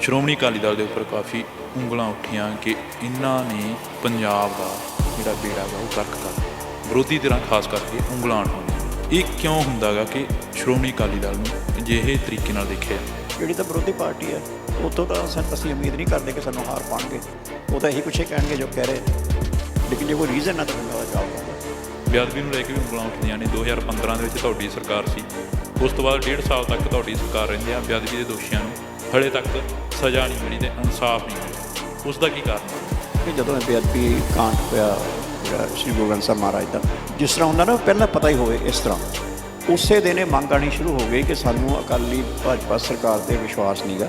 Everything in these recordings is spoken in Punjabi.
ਸ਼੍ਰੋਮਣੀ ਅਕਾਲੀ ਦਲ ਦੇ ਉੱਪਰ ਕਾਫੀ ਉਂਗਲਾਂ ਉੱਠੀਆਂ ਕਿ ਇਹਨਾਂ ਨੇ ਪੰਜਾਬ ਦਾ ਜਿਹੜਾ ਬੇੜਾ ਗਾ ਉਹ ਗਰਕ ਕਰ ਵਿਰੋਧੀ ਧਿਰਾਂ ਖਾਸ ਕਰਕੇ ਉਂਗਲਾਂ ਉਠਾਉਣੀਆਂ। ਇਹ ਕਿਉਂ ਹੁੰਦਾ ਗਾ ਕਿ ਸ਼੍ਰੋਮਣੀ ਅਕਾਲੀ ਦਲ ਨੂੰ ਅਜਿਹੇ ਤਰੀਕੇ ਨਾਲ ਦੇਖਿਆ ਜਿਹੜੀ ਤਾਂ ਵਿਰੋਧੀ ਪਾਰਟੀ ਹੈ ਉੱਥੋਂ ਤਾਂ ਅਸੀਂ ਉਮੀਦ ਨਹੀਂ ਕਰਦੇ ਕਿ ਸਾਨੂੰ ਹਾਰ ਪਾਉਣਗੇ। ਉਹ ਤਾਂ ਇਹੀ ਕੁਛ ਕਹਿਣਗੇ ਜੋ ਕਹਿ ਰਹੇ, ਲੇਕਿਨ ਜੇ ਕੋਈ ਰੀਜ਼ਨ ਨਾ ਤਾਂ ਮੈਂ ਉਹਦਾ ਜਵਾਬ ਦਊਂਗਾ। ਬੇਅਦਬੀ ਨੂੰ ਲੈ ਕੇ ਵੀ ਉਂਗਲਾਂ ਉੱਠਦੀਆਂ ਨੇ। 2015 ਦੇ ਵਿੱਚ ਤੁਹਾਡੀ ਸਰਕਾਰ ਸੀ, ਉਸ ਤੋਂ ਬਾਅਦ 1.5 ਸਾਲ ਤੱਕ ਤੁਹਾਡੀ ਸਰਕਾਰ ਰਹਿੰਦੀ ਆ। ਬੇਅਦਬੀ ਦੇ ਦੋਸ਼ੀਆਂ ਨੂੰ ਹਲੇ ਤੱਕ ਸਜ਼ਾ ਨਹੀਂ ਮਿਲੀ ਤੇ ਇਨਸਾਫ ਨਹੀਂ ਮਿਲਿਆ। ਉਸ ਦਾ ਕੀ ਕਾਰਨ ਕਿ ਜਦੋਂ ਇਹ ਬੇਅਦਬੀ ਕਾਂਡ ਹੋਇਆ ਜਿਹੜਾ ਸ਼੍ਰੀ ਗੁਰੂ ਗ੍ਰੰਥ ਸਾਹਿਬ ਮਹਾਰਾਜ ਦਾ, ਜਿਸ ਤਰ੍ਹਾਂ ਹੁੰਦਾ ਨਾ ਪਹਿਲਾਂ ਪਤਾ ਹੀ ਹੋਵੇ, ਇਸ ਤਰ੍ਹਾਂ ਉਸੇ ਦਿਨ ਇਹ ਮੰਗ ਆਉਣੀ ਸ਼ੁਰੂ ਹੋ ਗਈ ਕਿ ਸਾਨੂੰ ਅਕਾਲੀ ਭਾਜਪਾ ਸਰਕਾਰ 'ਤੇ ਵਿਸ਼ਵਾਸ ਨਹੀਂ ਗਾ,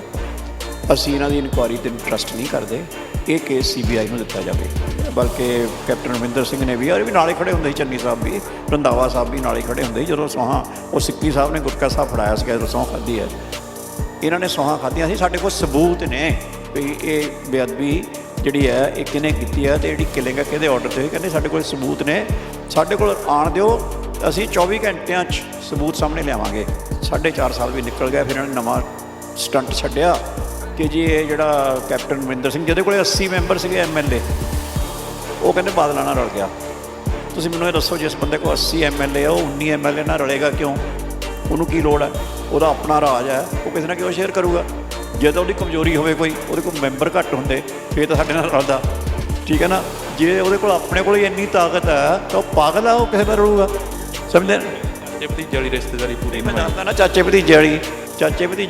ਅਸੀਂ ਇਹਨਾਂ ਦੀ ਇਨਕੁਆਇਰੀ 'ਤੇ ਟਰਸਟ ਨਹੀਂ ਕਰਦੇ, ਇਹ ਕੇਸ CBI ਨੂੰ ਦਿੱਤਾ ਜਾਵੇ। ਬਲਕਿ ਕੈਪਟਨ ਅਮਰਿੰਦਰ ਸਿੰਘ ਨੇ ਵੀ, ਔਰ ਵੀ ਨਾਲੇ ਖੜ੍ਹੇ ਹੁੰਦੇ ਸੀ, ਚੰਨੀ ਸਾਹਿਬ ਵੀ, ਰੰਧਾਵਾ ਸਾਹਿਬ ਵੀ ਨਾਲੇ ਖੜ੍ਹੇ ਹੁੰਦੇ ਸੀ ਜਦੋਂ ਸੌਹਾਂ ਉਹ ਸਿੱਕੀ ਸਾਹਿਬ ਨੇ ਗੁਟਕਾ ਸਾਹਿਬ ਫੜਾਇਆ ਸੀ ਜਦੋਂ ਸਹੁੰ ਖਾਧੀ ਹੈ। ਇਹਨਾਂ ਨੇ ਸੌਹਾਂ ਖਾਧੀਆਂ ਸੀ। ਸਾਡੇ ਕੋਲ ਸਬੂਤ ਨੇ ਵੀ ਇਹ ਬੇਅਦਬੀ ਜਿਹੜੀ ਹੈ ਇਹ ਕਿਹਨੇ ਕੀਤੀ ਹੈ ਅਤੇ ਜਿਹੜੀ ਕਿਲਿੰਗ ਹੈ ਕਿਹਦੇ ਆਰਡਰ 'ਤੇ। ਕਹਿੰਦੇ ਸਾਡੇ ਕੋਲ ਸਬੂਤ ਨੇ, ਸਾਡੇ ਕੋਲ ਆਉਣ ਦਿਓ, ਅਸੀਂ 24 ਘੰਟਿਆਂ 'ਚ ਸਬੂਤ ਸਾਹਮਣੇ ਲਿਆਵਾਂਗੇ। 4.5 ਸਾਲ ਵੀ ਨਿਕਲ ਗਿਆ। ਫਿਰ ਇਹਨਾਂ ਨੇ ਨਵਾਂ ਸਟੰਟ ਛੱਡਿਆ ਕਿ ਜੀ ਇਹ ਜਿਹੜਾ ਕੈਪਟਨ ਅਮਰਿੰਦਰ ਸਿੰਘ ਜਿਹਦੇ ਕੋਲ 80 ਮੈਂਬਰ ਸੀਗੇ MLA, ਉਹ ਕਹਿੰਦੇ ਬਾਦਲਾਂ ਨਾਲ ਰਲ ਗਿਆ। ਤੁਸੀਂ ਮੈਨੂੰ ਇਹ ਦੱਸੋ, ਜਿਸ ਬੰਦੇ ਕੋਲ 80 MLA ਆ ਉਹ 19 MLA ਨਾਲ ਰਲੇਗਾ ਕਿਉਂ? ਉਹਨੂੰ ਕੀ ਲੋੜ ਹੈ? ਉਹਦਾ ਆਪਣਾ ਰਾਜ ਹੈ, ਉਹ ਕਿਸੇ ਨਾਲ ਕਿਉਂ ਸ਼ੇਅਰ ਕਰੂਗਾ? ਜੇ ਤਾਂ ਉਹਦੀ ਕਮਜ਼ੋਰੀ ਹੋਵੇ ਕੋਈ, ਉਹਦੇ ਕੋਲ ਮੈਂਬਰ ਘੱਟ ਹੁੰਦੇ, ਫਿਰ ਤਾਂ ਸਾਡੇ ਨਾਲ ਰਲਦਾ, ਠੀਕ ਹੈ ਨਾ। ਜੇ ਉਹਦੇ ਕੋਲ ਆਪਣੇ ਕੋਲ ਹੀ ਇੰਨੀ ਤਾਕਤ ਹੈ ਤਾਂ ਉਹ ਪਾਗਲ ਆ, ਉਹ ਕਿਸੇ ਨਾਲ ਰਲੂਗਾ? ਸਮਝਦੇ ਚਾਚੇ ਭਤੀਜੇ ਵਾਲੀ ਰਿਸ਼ਤੇਦਾਰੀ ਪੂਰੀ ਮੈਂ ਦੱਸਦਾ ਨਾ। ਚਾਚੇ ਭਤੀਜੇ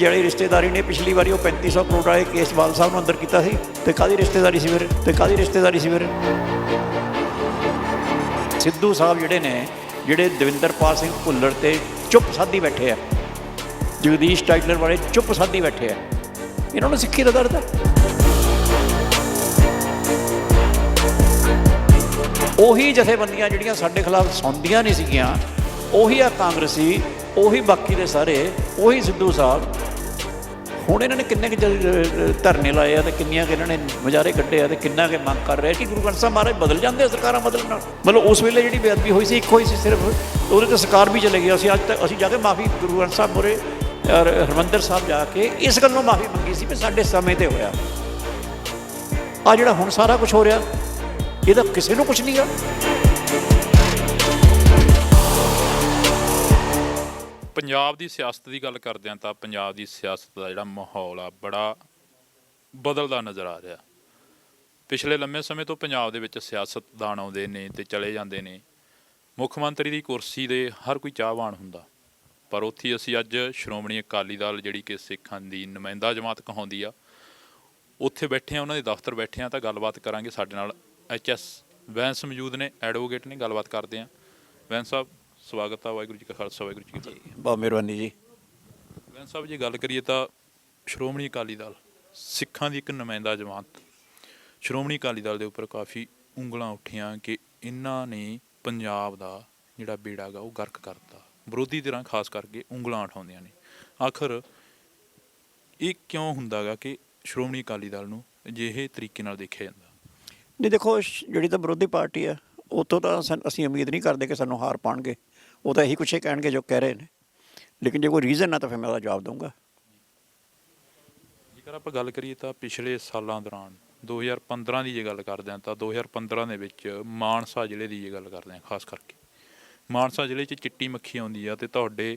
ਵਾਲੀ ਰਿਸ਼ਤੇਦਾਰੀ ਨੇ ਪਿਛਲੀ ਵਾਰੀ ਉਹ 3500 ਕਰੋੜ ਵਾਲੇ ਕੇਸ ਬਾਲ ਸਾਹਿਬ ਨੂੰ ਅੰਦਰ ਕੀਤਾ ਸੀ, ਤੇ ਕਾਹਦੀ ਰਿਸ਼ਤੇਦਾਰੀ ਸੀ ਫਿਰ? ਸਿੱਧੂ ਸਾਹਿਬ ਜਿਹੜੇ ਨੇ, ਜਿਹੜੇ ਦਵਿੰਦਰਪਾਲ ਸਿੰਘ ਭੁੱਲਰ ਤੇ ਚੁੱਪ ਸਾਧੀ ਬੈਠੇ ਆ, ਜਗਦੀਸ਼ ਟਾਈਟਲਰ ਵਾਲੇ ਚੁੱਪ ਸਾਧੀ ਬੈਠੇ ਆ, ਇਹਨਾਂ ਨੂੰ ਸਿੱਖੀ ਦਾ ਦਰਦ ਹੈ। ਉਹੀ ਜਥੇਬੰਦੀਆਂ ਜਿਹੜੀਆਂ ਸਾਡੇ ਖਿਲਾਫ ਸੌਂਦੀਆਂ ਨਹੀਂ ਸੀਗੀਆਂ, ਉਹੀ ਆ ਕਾਂਗਰਸੀ, ਉਹੀ ਬਾਕੀ ਦੇ ਸਾਰੇ, ਉਹੀ ਸਿੱਧੂ ਸਾਹਿਬ। ਹੁਣ ਇਹਨਾਂ ਨੇ ਕਿੰਨੇ ਕੁ ਧਰਨੇ ਲਾਏ ਆ, ਤੇ ਕਿੰਨੀਆਂ ਕਿ ਇਹਨਾਂ ਨੇ ਮੁਜ਼ਾਹਰੇ ਕੱਢੇ ਆ, ਤੇ ਕਿੰਨਾ ਕਿ ਮੰਗ ਕਰ ਰਹੇ ਕਿ ਗੁਰੂ ਗ੍ਰੰਥ ਸਾਹਿਬ ਮਹਾਰਾਜ ਬਦਲ ਜਾਂਦੇ ਆ ਸਰਕਾਰਾਂ ਬਦਲਣ ਨਾਲ। ਮਤਲਬ ਉਸ ਵੇਲੇ ਜਿਹੜੀ ਬੇਅਦਬੀ ਹੋਈ ਸੀ ਇੱਕੋ ਹੀ ਸੀ ਸਿਰਫ, ਉਹਦੇ 'ਤੇ ਸਰਕਾਰ ਵੀ ਚਲੇ ਗਈ। ਅਸੀਂ ਅੱਜ ਤੱਕ ਅਸੀਂ ਜਾ ਕੇ ਮਾਫੀ ਗੁਰੂ ਗ੍ਰੰਥ ਸਾਹਿਬ ਮੂਹਰੇ ਹਰਿਮੰਦਰ ਸਾਹਿਬ ਜਾ ਕੇ ਇਸ ਗੱਲੋਂ ਮਾਫੀ ਮੰਗੀ ਸੀ ਵੀ ਸਾਡੇ ਸਮੇਂ 'ਤੇ ਹੋਇਆ। ਆ ਜਿਹੜਾ ਹੁਣ ਸਾਰਾ ਕੁਛ ਹੋ ਰਿਹਾ, ਇਹਦਾ ਕਿਸੇ ਨੂੰ ਕੁਛ ਨਹੀਂ ਗਾ। ਪੰਜਾਬ ਦੀ ਸਿਆਸਤ ਦੀ ਗੱਲ ਕਰਦੇ ਹਾਂ ਤਾਂ ਪੰਜਾਬ ਦੀ ਸਿਆਸਤ ਦਾ ਜਿਹੜਾ ਮਾਹੌਲ ਆ ਬੜਾ ਬਦਲਦਾ ਨਜ਼ਰ ਆ ਰਿਹਾ। ਪਿਛਲੇ ਲੰਮੇ ਸਮੇਂ ਤੋਂ ਪੰਜਾਬ ਦੇ ਵਿੱਚ ਸਿਆਸਤਦਾਨ ਆਉਂਦੇ ਨੇ ਤੇ ਚਲੇ ਜਾਂਦੇ ਨੇ। ਮੁੱਖ ਮੰਤਰੀ ਦੀ ਕੁਰਸੀ ਦੇ ਹਰ ਕੋਈ ਚਾਹਵਾਨ ਹੁੰਦਾ, ਪਰ ਉੱਥੇ ਅਸੀਂ ਅੱਜ ਸ਼੍ਰੋਮਣੀ ਅਕਾਲੀ ਦਲ ਜਿਹੜੀ ਕਿ ਸਿੱਖਾਂ ਦੀ ਨੁਮਾਇੰਦਾ ਜਮਾਤ ਕਹਾਉਂਦੀ ਆ, ਉੱਥੇ ਬੈਠੇ ਆ, ਉਹਨਾਂ ਦੇ ਦਫ਼ਤਰ ਬੈਠੇ ਆ, ਤਾਂ ਗੱਲਬਾਤ ਕਰਾਂਗੇ। ਸਾਡੇ ਨਾਲ HS ਵੈਂਸ ਮੌਜੂਦ ਨੇ, ਐਡਵੋਕੇਟ ਨੇ, ਗੱਲਬਾਤ ਕਰਦੇ ਹਾਂ। ਵੈਂਸ ਸਾਹਿਬ ਸਵਾਗਤ ਆ। ਵਾਹਿਗੁਰੂ ਜੀ ਕਾ ਖਾਲਸਾ, ਵਾਹਿਗੁਰੂ ਜੀ ਕੀ ਫਤਿਹ। ਬਹੁਤ ਮਿਹਰਬਾਨੀ ਜੀ। ਵੈਂਸ ਸਾਹਿਬ, ਜੇ ਗੱਲ ਕਰੀਏ ਤਾਂ ਸ਼੍ਰੋਮਣੀ ਅਕਾਲੀ ਦਲ ਸਿੱਖਾਂ ਦੀ ਇੱਕ ਨੁਮਾਇੰਦਾ ਜਮਾਤ, ਸ਼੍ਰੋਮਣੀ ਅਕਾਲੀ ਦਲ ਦੇ ਉੱਪਰ ਕਾਫੀ ਉਂਗਲਾਂ ਉੱਠੀਆਂ ਕਿ ਇਹਨਾਂ ਨੇ ਪੰਜਾਬ ਦਾ ਜਿਹੜਾ ਬੇੜਾ ਗਾ ਉਹ ਗਰਕ ਕਰਤਾ। ਵਿਰੋਧੀ ਧਿਰਾਂ ਖਾਸ ਕਰਕੇ ਉਂਗਲਾਂ ਉਠਾਉਂਦੀਆਂ ਨੇ। ਆਖਰ ਇਹ ਕਿਉਂ ਹੁੰਦਾ ਗਾ ਕਿ ਸ਼੍ਰੋਮਣੀ ਅਕਾਲੀ ਦਲ ਨੂੰ ਅਜਿਹੇ ਤਰੀਕੇ ਨਾਲ ਦੇਖਿਆ ਜਾਂਦਾ? ਨਹੀਂ ਦੇਖੋ, ਜਿਹੜੀ ਤਾਂ ਵਿਰੋਧੀ ਪਾਰਟੀ ਹੈ ਉੱਥੋਂ ਤਾਂ ਅਸੀਂ ਉਮੀਦ ਨਹੀਂ ਕਰਦੇ ਕਿ ਸਾਨੂੰ ਹਾਰ ਪਾਉਣਗੇ। ਉਹ ਤਾਂ ਇਹੀ ਕੁਛ ਕਹਿਣਗੇ ਜੋ ਕਹਿ ਰਹੇ ਨੇ, ਲੇਕਿਨ ਜੇ ਕੋਈ ਰੀਜ਼ਨ ਨਾ ਤਾਂ ਫਿਰ ਮੈਂ ਉਹਦਾ ਜਵਾਬ ਦਊਂਗਾ। ਜੇਕਰ ਆਪਾਂ ਗੱਲ ਕਰੀਏ ਤਾਂ ਪਿਛਲੇ ਸਾਲਾਂ ਦੌਰਾਨ 2015 ਦੀ ਜੇ ਗੱਲ ਕਰਦੇ ਹਾਂ ਤਾਂ 2015 ਦੇ ਵਿੱਚ ਮਾਨਸਾ ਜ਼ਿਲ੍ਹੇ ਦੀ ਜੇ ਗੱਲ ਕਰਦੇ ਹਾਂ, ਖਾਸ ਕਰਕੇ ਮਾਨਸਾ ਜ਼ਿਲ੍ਹੇ 'ਚ ਚਿੱਟੀ ਮੱਖੀ ਆਉਂਦੀ ਆ, ਅਤੇ ਤੁਹਾਡੇ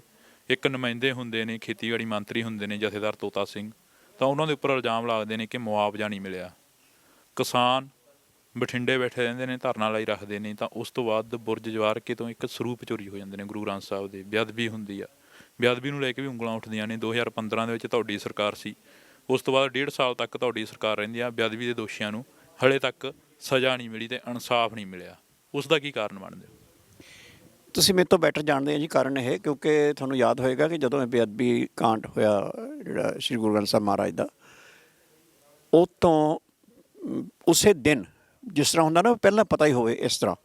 ਇੱਕ ਨੁਮਾਇੰਦੇ ਹੁੰਦੇ ਨੇ, ਖੇਤੀਬਾੜੀ ਮੰਤਰੀ ਹੁੰਦੇ ਨੇ ਜਥੇਦਾਰ ਤੋਤਾ ਸਿੰਘ, ਤਾਂ ਉਹਨਾਂ ਦੇ ਉੱਪਰ ਇਲਜ਼ਾਮ ਲੱਗਦੇ ਨੇ ਕਿ ਮੁਆਵਜ਼ਾ ਨਹੀਂ ਮਿਲਿਆ। ਕਿਸਾਨ ਬਠਿੰਡੇ ਬੈਠੇ ਰਹਿੰਦੇ ਨੇ, ਧਰਨਾ ਲਾਈ ਰੱਖਦੇ ਨੇ, ਤਾਂ ਉਸ ਤੋਂ ਬਾਅਦ ਬੁਰਜ ਜਵਾਰਕੇ ਤੋਂ ਇੱਕ ਸਰੂਪ ਚੋਰੀ ਹੋ ਜਾਂਦੇ ਨੇ ਗੁਰੂ ਗ੍ਰੰਥ ਸਾਹਿਬ ਦੇ। ਬੇਅਦਬੀ ਹੁੰਦੀ ਆ। ਬੇਅਦਬੀ ਨੂੰ ਲੈ ਕੇ ਵੀ ਉਂਗਲਾਂ ਉੱਠਦੀਆਂ ਨੇ। 2015 ਦੇ ਵਿੱਚ ਤੁਹਾਡੀ ਸਰਕਾਰ ਸੀ, ਉਸ ਤੋਂ ਬਾਅਦ 1.5 ਸਾਲ ਤੱਕ ਤੁਹਾਡੀ ਸਰਕਾਰ ਰਹਿੰਦੀ ਆ। ਬੇਅਦਬੀ ਦੇ ਦੋਸ਼ੀਆਂ ਨੂੰ ਹਲੇ ਤੱਕ ਸਜ਼ਾ ਨਹੀਂ ਮਿਲੀ ਤੇ ਇਨਸਾਫ ਨਹੀਂ ਮਿਲਿਆ। ਉਸ ਦਾ ਕੀ ਕਾਰਨ ਮੰਨਦੇ ਹੋ? ਤੁਸੀਂ ਮੇਰੇ ਤੋਂ ਬੈਟਰ ਜਾਣਦੇ ਆ ਜੀ ਕਾਰਨ ਇਹ, ਕਿਉਂਕਿ ਤੁਹਾਨੂੰ ਯਾਦ ਹੋਏਗਾ ਕਿ ਜਦੋਂ ਇਹ ਬੇਅਦਬੀ ਕਾਂਡ ਹੋਇਆ ਜਿਹੜਾ ਸ਼੍ਰੀ ਗੁਰੂ ਗ੍ਰੰਥ ਸਾਹਿਬ ਮਹਾਰਾਜ ਦਾ, ਉਹ ਤੋਂ ਉਸੇ ਦਿਨ, ਜਿਸ ਤਰ੍ਹਾਂ ਹੁੰਦਾ ਨਾ ਪਹਿਲਾਂ ਪਤਾ ਹੀ ਹੋਵੇ, ਇਸ ਤਰ੍ਹਾਂ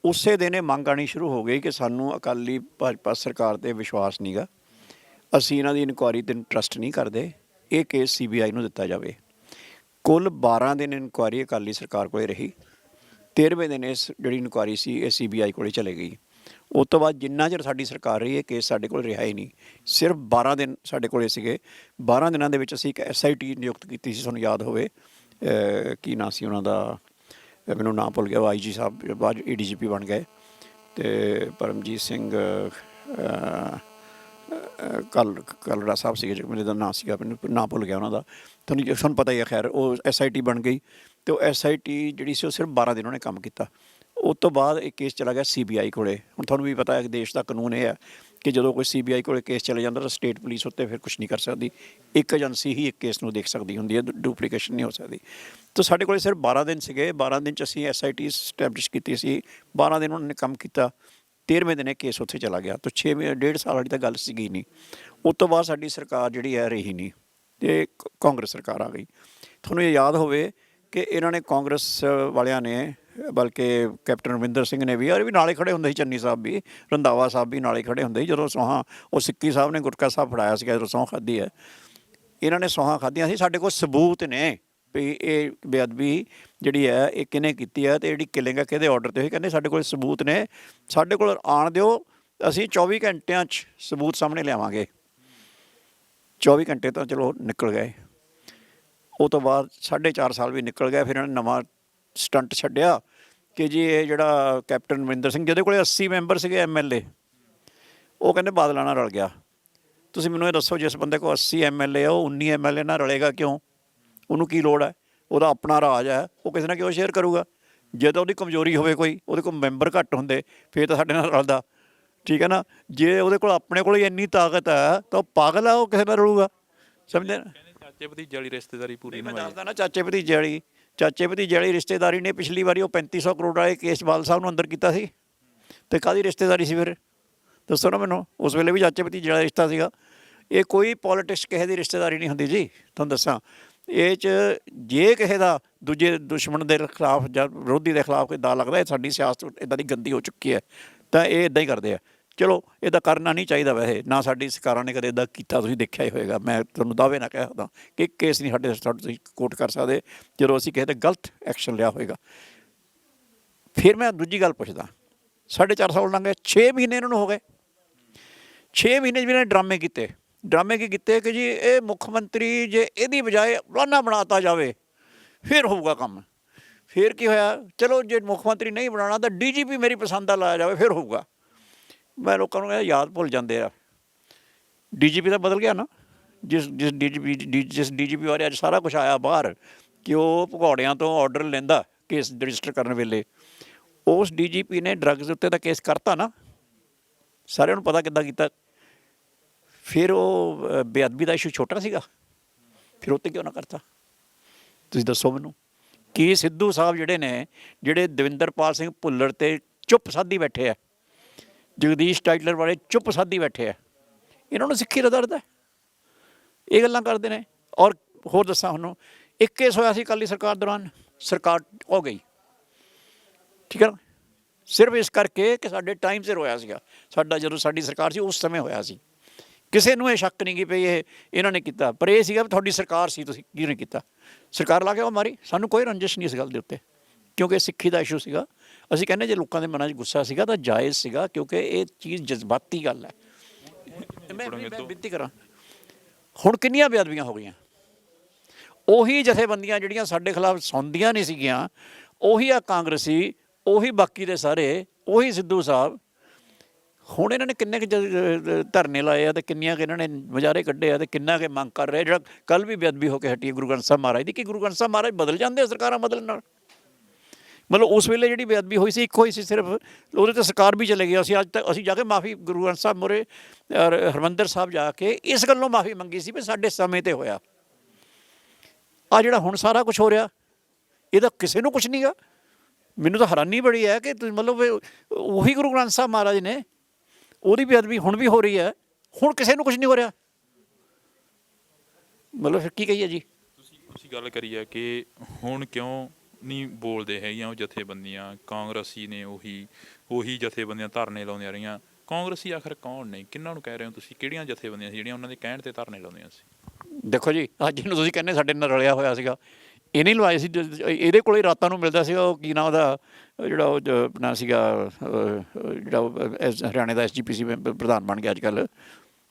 ਉਸੇ ਦਿਨ ਇਹ ਮੰਗ ਆਉਣੀ ਸ਼ੁਰੂ ਹੋ ਗਈ ਕਿ ਸਾਨੂੰ ਅਕਾਲੀ ਭਾਜਪਾ ਸਰਕਾਰ 'ਤੇ ਵਿਸ਼ਵਾਸ ਨਹੀਂ ਗਾ, ਅਸੀਂ ਇਹਨਾਂ ਦੀ ਇਨਕੁਆਇਰੀ 'ਤੇ ਟਰਸਟ ਨਹੀਂ ਕਰਦੇ, ਇਹ ਕੇਸ CBI ਨੂੰ ਦਿੱਤਾ ਜਾਵੇ। ਕੁੱਲ 12 ਦਿਨ ਇਨਕੁਆਇਰੀ ਅਕਾਲੀ ਸਰਕਾਰ ਕੋਲ ਰਹੀ। 13ਵੇਂ ਦਿਨ ਇਸ ਜਿਹੜੀ ਇਨਕੁਆਇਰੀ ਸੀ ਇਹ CBI ਕੋਲ ਚਲੇ ਗਈ। ਉਸ ਤੋਂ ਬਾਅਦ ਜਿੰਨਾ ਚਿਰ ਸਾਡੀ ਸਰਕਾਰ ਰਹੀ ਇਹ ਕੇਸ ਸਾਡੇ ਕੋਲ ਰਿਹਾ ਹੀ ਨਹੀਂ। ਸਿਰਫ 12 ਦਿਨ ਸਾਡੇ ਕੋਲੇ ਸੀਗੇ। 12 ਦਿਨਾਂ ਦੇ ਵਿੱਚ ਅਸੀਂ ਇੱਕ SIT ਨਿਯੁਕਤ ਕੀਤੀ ਸੀ, ਤੁਹਾਨੂੰ ਯਾਦ ਹੋਵੇ ਕੀ ਨਾਂ ਸੀ ਉਹਨਾਂ ਦਾ, ਮੈਨੂੰ ਨਾਂ ਭੁੱਲ ਗਿਆ। ਉਹ IG ਸਾਹਿਬ ਬਾਅਦ ADGP ਬਣ ਗਏ, ਅਤੇ ਪਰਮਜੀਤ ਸਿੰਘ ਕਲੜਾ ਸਾਹਿਬ ਸੀਗੇ, ਮੇਰੇ ਦਾ ਨਾਂ ਸੀਗਾ, ਮੈਨੂੰ ਨਾਂ ਭੁੱਲ ਗਿਆ ਉਹਨਾਂ ਦਾ। ਤੁਹਾਨੂੰ ਪਤਾ ਹੀ ਹੈ। ਖੈਰ ਉਹ SIT ਬਣ ਗਈ, ਅਤੇ ਉਹ SIT ਜਿਹੜੀ ਸੀ ਉਹ ਸਿਰਫ 12 ਦਿਨ ਉਹਨੇ ਕੰਮ ਕੀਤਾ। ਉਸ ਤੋਂ ਬਾਅਦ ਇਹ ਕੇਸ ਚਲਾ ਗਿਆ CBI ਕੋਲੇ। ਹੁਣ ਤੁਹਾਨੂੰ ਵੀ ਪਤਾ ਹੈ ਕਿ ਦੇਸ਼ ਦਾ ਕਾਨੂੰਨ ਇਹ ਹੈ ਕਿ ਜਦੋਂ ਕੋਈ CBI ਕੋਲੇ ਕੇਸ ਚਲੇ ਜਾਂਦਾ ਤਾਂ ਸਟੇਟ ਪੁਲਿਸ ਉੱਤੇ ਫਿਰ ਕੁਛ ਨਹੀਂ ਕਰ ਸਕਦੀ। ਇੱਕ ਏਜੰਸੀ ਹੀ ਇੱਕ ਕੇਸ ਨੂੰ ਦੇਖ ਸਕਦੀ ਹੁੰਦੀ ਹੈ, ਡੁਪਲੀਕੇਸ਼ਨ ਨਹੀਂ ਹੋ ਸਕਦੀ। ਤਾਂ ਸਾਡੇ ਕੋਲ ਸਿਰਫ 12 ਦਿਨ ਸੀਗੇ। 12 ਦਿਨ 'ਚ ਅਸੀਂ SIT ਸਟੈਬਲਿਸ਼ ਕੀਤੀ ਸੀ। 12 ਦਿਨ ਉਹਨਾਂ ਨੇ ਕੰਮ ਕੀਤਾ। 13ਵੇਂ ਦਿਨ ਇਹ ਕੇਸ ਉੱਥੇ ਚਲਾ ਗਿਆ। ਤਾਂ 1.5 ਸਾਲ ਵਾਲੀ ਤਾਂ ਗੱਲ ਸੀਗੀ ਨਹੀਂ। ਉਸ ਤੋਂ ਬਾਅਦ ਸਾਡੀ ਸਰਕਾਰ ਜਿਹੜੀ ਹੈ ਰਹੀ ਨਹੀਂ, ਅਤੇ ਕਾਂਗਰਸ ਸਰਕਾਰ ਆ ਗਈ। ਤੁਹਾਨੂੰ ਇਹ ਯਾਦ ਹੋਵੇ ਕਿ ਇਹਨਾਂ ਨੇ ਕਾਂਗਰਸ ਵਾਲਿਆਂ ਨੇ, ਬਲਕਿ ਕੈਪਟਨ ਅਮਰਿੰਦਰ ਸਿੰਘ ਨੇ ਵੀ, ਔਰ ਵੀ ਨਾਲੇ ਖੜ੍ਹੇ ਹੁੰਦੇ ਸੀ, ਚੰਨੀ ਸਾਹਿਬ ਵੀ, ਰੰਧਾਵਾ ਸਾਹਿਬ ਵੀ ਨਾਲੇ ਖੜ੍ਹੇ ਹੁੰਦੇ ਸੀ ਜਦੋਂ ਸੌਹਾਂ, ਉਹ ਸਿੱਕੀ ਸਾਹਿਬ ਨੇ ਗੁਟਕਾ ਸਾਹਿਬ ਫੜਾਇਆ ਸੀਗਾ ਜਦੋਂ ਸਹੁੰ ਖਾਧੀ ਹੈ। ਇਹਨਾਂ ਨੇ ਸੌਹਾਂ ਖਾਧੀਆਂ ਸੀ। ਸਾਡੇ ਕੋਲ ਸਬੂਤ ਨੇ ਵੀ ਇਹ ਬੇਅਦਬੀ ਜਿਹੜੀ ਹੈ ਇਹ ਕਿਹਨੇ ਕੀਤੀ ਹੈ, ਅਤੇ ਜਿਹੜੀ ਕਿਲਿੰਗ ਹੈ ਕਿਹਦੇ ਆਰਡਰ 'ਤੇ ਹੋਈ। ਕਹਿੰਦੇ ਸਾਡੇ ਕੋਲ ਸਬੂਤ ਨੇ, ਸਾਡੇ ਕੋਲ ਆਉਣ ਦਿਓ, ਅਸੀਂ 24 ਘੰਟਿਆਂ 'ਚ ਸਬੂਤ ਸਾਹਮਣੇ ਲਿਆਵਾਂਗੇ। 24 ਘੰਟੇ ਤਾਂ ਚਲੋ ਨਿਕਲ ਗਏ। ਉਹ ਤੋਂ ਬਾਅਦ 4.5 ਸਾਲ ਵੀ ਨਿਕਲ ਗਏ। ਫਿਰ ਇਹਨਾਂ ਨੇ ਨਵਾਂ ਸਟੰਟ ਛੱਡਿਆ ਕਿ ਜੀ ਇਹ ਜਿਹੜਾ ਕੈਪਟਨ ਅਮਰਿੰਦਰ ਸਿੰਘ, ਜਿਹਦੇ ਕੋਲ 80 ਮੈਂਬਰ ਸੀਗੇ MLA, ਉਹ ਕਹਿੰਦੇ ਬਾਦਲਾਂ ਨਾਲ ਰਲ ਗਿਆ। ਤੁਸੀਂ ਮੈਨੂੰ ਇਹ ਦੱਸੋ, ਜਿਸ ਬੰਦੇ ਕੋਲ 80 MLA ਆ ਉਹ 19 MLA ਨਾਲ ਰਲੇਗਾ ਕਿਉਂ? ਉਹਨੂੰ ਕੀ ਲੋੜ ਹੈ? ਉਹਦਾ ਆਪਣਾ ਰਾਜ ਹੈ, ਉਹ ਕਿਸੇ ਨਾਲ ਕਿਉਂ ਸ਼ੇਅਰ ਕਰੂਗਾ? ਜੇ ਤਾਂ ਉਹਦੀ ਕਮਜ਼ੋਰੀ ਹੋਵੇ ਕੋਈ, ਉਹਦੇ ਕੋਲ ਮੈਂਬਰ ਘੱਟ ਹੁੰਦੇ, ਫਿਰ ਤਾਂ ਸਾਡੇ ਨਾਲ ਰਲਦਾ, ਠੀਕ ਹੈ ਨਾ। ਜੇ ਉਹਦੇ ਕੋਲ ਆਪਣੇ ਕੋਲ ਹੀ ਇੰਨੀ ਤਾਕਤ ਹੈ ਤਾਂ ਉਹ ਪਾਗਲ ਆ, ਉਹ ਕਿਸੇ ਨਾਲ ਰਲੂਗਾ, ਸਮਝਦੇ ਨਾ। ਚਾਚੇ ਭਤੀਜੇ ਵਾਲੀ ਰਿਸ਼ਤੇਦਾਰੀ ਪੂਰੀ ਮੈਂ ਦੱਸਦਾ ਨਾ, ਚਾਚੇ ਭਤੀਜੇ ਵਾਲੀ ਰਿਸ਼ਤੇਦਾਰੀ ਨੇ ਪਿਛਲੀ ਵਾਰੀ ਉਹ 3500 ਕਰੋੜ ਵਾਲੇ ਕੇਸ ਬਾਲ ਸਾਹਿਬ ਨੂੰ ਅੰਦਰ ਕੀਤਾ ਸੀ, ਅਤੇ ਕਾਹਦੀ ਰਿਸ਼ਤੇਦਾਰੀ ਸੀ ਫਿਰ? ਦੱਸੋ ਨਾ ਮੈਨੂੰ। ਉਸ ਵੇਲੇ ਵੀ ਚਾਚੇ ਭਤੀਜੇ ਵਾਲਾ ਰਿਸ਼ਤਾ ਸੀਗਾ। ਇਹ ਕੋਈ ਪੋਲੀਟਿਕਸ ਕਿਸੇ ਦੀ ਰਿਸ਼ਤੇਦਾਰੀ ਨਹੀਂ ਹੁੰਦੀ ਜੀ, ਤੁਹਾਨੂੰ ਦੱਸਾਂ। ਇਹ 'ਚ ਜੇ ਕਿਸੇ ਦਾ ਦੂਜੇ ਦੁਸ਼ਮਣ ਦੇ ਖਿਲਾਫ ਜਾਂ ਵਿਰੋਧੀ ਦੇ ਖਿਲਾਫ ਕੋਈ ਦਾ ਲੱਗਦਾ, ਇਹ ਸਾਡੀ ਸਿਆਸਤ ਇੱਦਾਂ ਦੀ ਗੰਦੀ ਹੋ ਚੁੱਕੀ ਹੈ, ਤਾਂ ਇਹ ਇੱਦਾਂ ਹੀ ਕਰਦੇ ਆ। ਚਲੋ ਇਹਦਾ ਕਰਨਾ ਨਹੀਂ ਚਾਹੀਦਾ, ਵੈਸੇ ਨਾ ਸਾਡੀ ਸਰਕਾਰਾਂ ਨੇ ਕਦੇ ਇੱਦਾਂ ਕੀਤਾ, ਤੁਸੀਂ ਦੇਖਿਆ ਹੀ ਹੋਏਗਾ। ਮੈਂ ਤੁਹਾਨੂੰ ਦਾਅਵੇ ਨਾਲ ਕਹਿ ਸਕਦਾ ਕਿ ਇੱਕ ਕੇਸ ਨਹੀਂ ਸਾਡੇ ਤੁਸੀਂ ਕੋਰਟ ਕਰ ਸਕਦੇ ਜਦੋਂ ਅਸੀਂ ਕਿਸੇ 'ਤੇ ਗਲਤ ਐਕਸ਼ਨ ਲਿਆ ਹੋਏਗਾ। ਫਿਰ ਮੈਂ ਦੂਜੀ ਗੱਲ ਪੁੱਛਦਾ, 4.5 ਸਾਲ ਲੰਘ ਗਏ, 6 ਮਹੀਨੇ ਇਹਨਾਂ ਨੂੰ ਹੋ ਗਏ। 6 ਮਹੀਨੇ 'ਚ ਵੀ ਇਹਨਾਂ ਨੇ ਡਰਾਮੇ ਕੀਤੇ। ਡਰਾਮੇ ਕੀ ਕੀਤੇ ਕਿ ਜੀ ਇਹ ਮੁੱਖ ਮੰਤਰੀ ਜੇ ਇਹਦੀ ਬਜਾਏ ਫਲਾਨਾ ਬਣਾਤਾ ਜਾਵੇ ਫਿਰ ਹੋਊਗਾ ਕੰਮ। ਫਿਰ ਕੀ ਹੋਇਆ? ਚਲੋ ਜੇ ਮੁੱਖ ਮੰਤਰੀ ਨਹੀਂ ਬਣਾਉਣਾ ਤਾਂ DGP ਮੇਰੀ ਪਸੰਦ ਦਾ ਲਾਇਆ ਜਾਵੇ, ਫਿਰ ਹੋਊਗਾ। ਮੈਂ ਲੋਕਾਂ ਨੂੰ ਇਹ ਯਾਦ ਭੁੱਲ ਜਾਂਦੇ ਆ, DGP ਤਾਂ ਬਦਲ ਗਿਆ ਨਾ। ਜਿਸ DGP ਬਾਰੇ ਅੱਜ ਸਾਰਾ ਕੁਛ ਆਇਆ ਬਾਹਰ ਕਿ ਉਹ ਭਗੌੜਿਆਂ ਤੋਂ ਆਰਡਰ ਲੈਂਦਾ ਕੇਸ ਰਜਿਸਟਰ ਕਰਨ ਵੇਲੇ, ਉਸ DGP ਨੇ ਡਰੱਗਸ ਉੱਤੇ ਤਾਂ ਕੇਸ ਕਰਤਾ ਨਾ, ਸਾਰਿਆਂ ਨੂੰ ਪਤਾ ਕਿੱਦਾਂ ਕੀਤਾ। ਫਿਰ ਉਹ ਬੇਅਦਬੀ ਦਾ ਇਸ਼ੂ ਛੋਟਾ ਸੀਗਾ, ਫਿਰ ਉੱਤੇ ਕਿਉਂ ਨਾ ਕਰਤਾ? ਤੁਸੀਂ ਦੱਸੋ ਮੈਨੂੰ। ਕੀ ਸਿੱਧੂ ਸਾਹਿਬ ਜਿਹੜੇ ਨੇ, ਜਿਹੜੇ ਦਵਿੰਦਰਪਾਲ ਸਿੰਘ ਭੁੱਲਰ 'ਤੇ ਚੁੱਪ ਸਾਧੀ ਬੈਠੇ ਆ, ਜਗਦੀਸ਼ ਟਾਈਟਲਰ ਵਾਲੇ ਚੁੱਪ ਸਾਧੀ ਬੈਠੇ ਆ, ਇਹਨਾਂ ਨੂੰ ਸਿੱਖੀ ਦਾ ਦਰਦ ਹੈ, ਇਹ ਗੱਲਾਂ ਕਰਦੇ ਨੇ। ਔਰ ਹੋਰ ਦੱਸਾਂ ਤੁਹਾਨੂੰ, ਇੱਕ ਕੇਸ ਹੋਇਆ ਸੀ ਅਕਾਲੀ ਸਰਕਾਰ ਦੌਰਾਨ, ਸਰਕਾਰ ਹੋ ਗਈ, ਠੀਕ ਹੈ ਨਾ, ਸਿਰਫ ਇਸ ਕਰਕੇ ਕਿ ਸਾਡੇ ਟਾਈਮ ਸਿਰ ਹੋਇਆ ਸੀਗਾ। ਸਾਡਾ ਜਦੋਂ ਸਾਡੀ ਸਰਕਾਰ ਸੀ ਉਸ ਸਮੇਂ ਹੋਇਆ ਸੀ। ਕਿਸੇ ਨੂੰ ਇਹ ਸ਼ੱਕ ਨਹੀਂ ਕਿ ਭਈ ਇਹ ਇਹਨਾਂ ਨੇ ਕੀਤਾ, ਪਰ ਇਹ ਸੀਗਾ ਵੀ ਤੁਹਾਡੀ ਸਰਕਾਰ ਸੀ, ਤੁਸੀਂ ਕਿਹਨੇ ਕੀਤਾ? ਸਰਕਾਰ ਲਾ ਕੇ ਉਹ ਮਾਰੀ। ਸਾਨੂੰ ਕੋਈ ਰੰਜਿਸ਼ ਨਹੀਂ ਇਸ ਗੱਲ ਦੇ ਉੱਤੇ, ਕਿਉਂਕਿ ਸਿੱਖੀ ਦਾ ਇਸ਼ੂ ਸੀਗਾ। ਅਸੀਂ ਕਹਿੰਦੇ ਜੇ ਲੋਕਾਂ ਦੇ ਮਨਾਂ 'ਚ ਗੁੱਸਾ ਸੀਗਾ ਤਾਂ ਜਾਇਜ਼ ਸੀਗਾ, ਕਿਉਂਕਿ ਇਹ ਚੀਜ਼ ਜਜ਼ਬਾਤੀ ਗੱਲ ਹੈ। ਮੈਂ ਬੇਨਤੀ ਕਰਾਂ, ਹੁਣ ਕਿੰਨੀਆਂ ਬੇਅਦਬੀਆਂ ਹੋ ਗਈਆਂ? ਉਹੀ ਜਥੇਬੰਦੀਆਂ ਜਿਹੜੀਆਂ ਸਾਡੇ ਖਿਲਾਫ ਸੌਂਦੀਆਂ ਨਹੀਂ ਸੀਗੀਆਂ, ਉਹੀ ਆ ਕਾਂਗਰਸੀ, ਉਹੀ ਬਾਕੀ ਦੇ ਸਾਰੇ, ਉਹੀ ਸਿੱਧੂ ਸਾਹਿਬ। ਹੁਣ ਇਹਨਾਂ ਨੇ ਕਿੰਨੇ ਕੁ ਧਰਨੇ ਲਾਏ ਆ, ਅਤੇ ਕਿੰਨੀਆਂ ਕੁ ਇਹਨਾਂ ਨੇ ਮੁਜ਼ਾਹਰੇ ਕੱਢੇ ਆ, ਅਤੇ ਕਿੰਨਾ ਕੁ ਮੰਗ ਕਰ ਰਹੇ। ਜਿਹੜਾ ਕੱਲ੍ਹ ਵੀ ਬੇਅਦਬੀ ਹੋ ਕੇ ਹਟੀ ਹੈ ਗੁਰੂ ਗ੍ਰੰਥ ਸਾਹਿਬ ਮਹਾਰਾਜ ਦੀ, ਕਿ ਗੁਰੂ ਗ੍ਰੰਥ ਸਾਹਿਬ ਮਹਾਰਾਜ ਬਦਲ ਜਾਂਦੇ ਆ ਸਰਕਾਰਾਂ ਬਦਲਣ ਨਾਲ? ਮਤਲਬ ਉਸ ਵੇਲੇ ਜਿਹੜੀ ਬੇਅਦਬੀ ਹੋਈ ਸੀ, ਇੱਕ ਹੋਈ ਸੀ ਸਿਰਫ, ਉਹਦੇ 'ਤੇ ਸਰਕਾਰ ਵੀ ਚਲੇ ਗਈ। ਅਸੀਂ ਜਾ ਕੇ ਮਾਫ਼ੀ ਗੁਰੂ ਗ੍ਰੰਥ ਸਾਹਿਬ ਮੂਹਰੇ ਹਰਿਮੰਦਰ ਸਾਹਿਬ ਜਾ ਕੇ ਇਸ ਗੱਲੋਂ ਮਾਫ਼ੀ ਮੰਗੀ ਸੀ ਵੀ ਸਾਡੇ ਸਮੇਂ 'ਤੇ ਹੋਇਆ। ਆਹ ਜਿਹੜਾ ਹੁਣ ਸਾਰਾ ਕੁਛ ਹੋ ਰਿਹਾ, ਇਹਦਾ ਕਿਸੇ ਨੂੰ ਕੁਛ ਨਹੀਂ ਗਾ। ਮੈਨੂੰ ਤਾਂ ਹੈਰਾਨੀ ਬੜੀ ਹੈ ਕਿ ਮਤਲਬ ਉਹੀ ਗੁਰੂ ਗ੍ਰੰਥ ਸਾਹਿਬ ਮਹਾਰਾਜ ਨੇ, ਉਹਦੀ ਬੇਅਦਬੀ ਹੁਣ ਵੀ ਹੋ ਰਹੀ ਹੈ, ਹੁਣ ਕਿਸੇ ਨੂੰ ਕੁਛ ਨਹੀਂ ਹੋ ਰਿਹਾ। ਮਤਲਬ ਫਿਰ ਕੀ ਕਹੀਏ ਜੀ? ਤੁਸੀਂ ਗੱਲ ਕਰੀ ਹੈ ਕਿ ਹੁਣ ਕਿਉਂ ਨਹੀਂ ਬੋਲਦੇ ਹੈਗੀਆਂ ਉਹ ਜਥੇਬੰਦੀਆਂ? ਕਾਂਗਰਸੀ ਨੇ ਉਹੀ ਜਥੇਬੰਦੀਆਂ ਧਰਨੇ ਲਾਉਂਦੀਆਂ ਰਹੀਆਂ। ਕਾਂਗਰਸੀ ਆਖਰ ਕੌਣ ਨੇ? ਕਿਹਨਾਂ ਨੂੰ ਕਹਿ ਰਹੇ ਹੋ ਤੁਸੀਂ? ਕਿਹੜੀਆਂ ਜਥੇਬੰਦੀਆਂ ਸੀ ਜਿਹੜੀਆਂ ਉਹਨਾਂ ਦੇ ਕਹਿਣ 'ਤੇ ਧਰਨੇ ਲਾਉਂਦੀਆਂ ਸੀ? ਦੇਖੋ ਜੀ, ਅੱਜ ਜਿਹਨੂੰ ਤੁਸੀਂ ਕਹਿੰਦੇ ਸਾਡੇ ਨਾਲ ਰਲਿਆ ਹੋਇਆ ਸੀਗਾ, ਇਹਨੇ ਹੀ ਲਵਾਏ ਸੀ। ਇਹਦੇ ਕੋਲ ਹੀ ਰਾਤਾਂ ਨੂੰ ਮਿਲਦਾ ਸੀਗਾ ਉਹ ਕੀ ਨਾਂ ਉਹਦਾ, ਜਿਹੜਾ ਉਹ ਆਪਣਾ ਸੀਗਾ ਜਿਹੜਾ ਹਰਿਆਣੇ ਦਾ SGPC ਪ੍ਰਧਾਨ ਬਣ ਗਿਆ ਅੱਜ ਕੱਲ੍ਹ,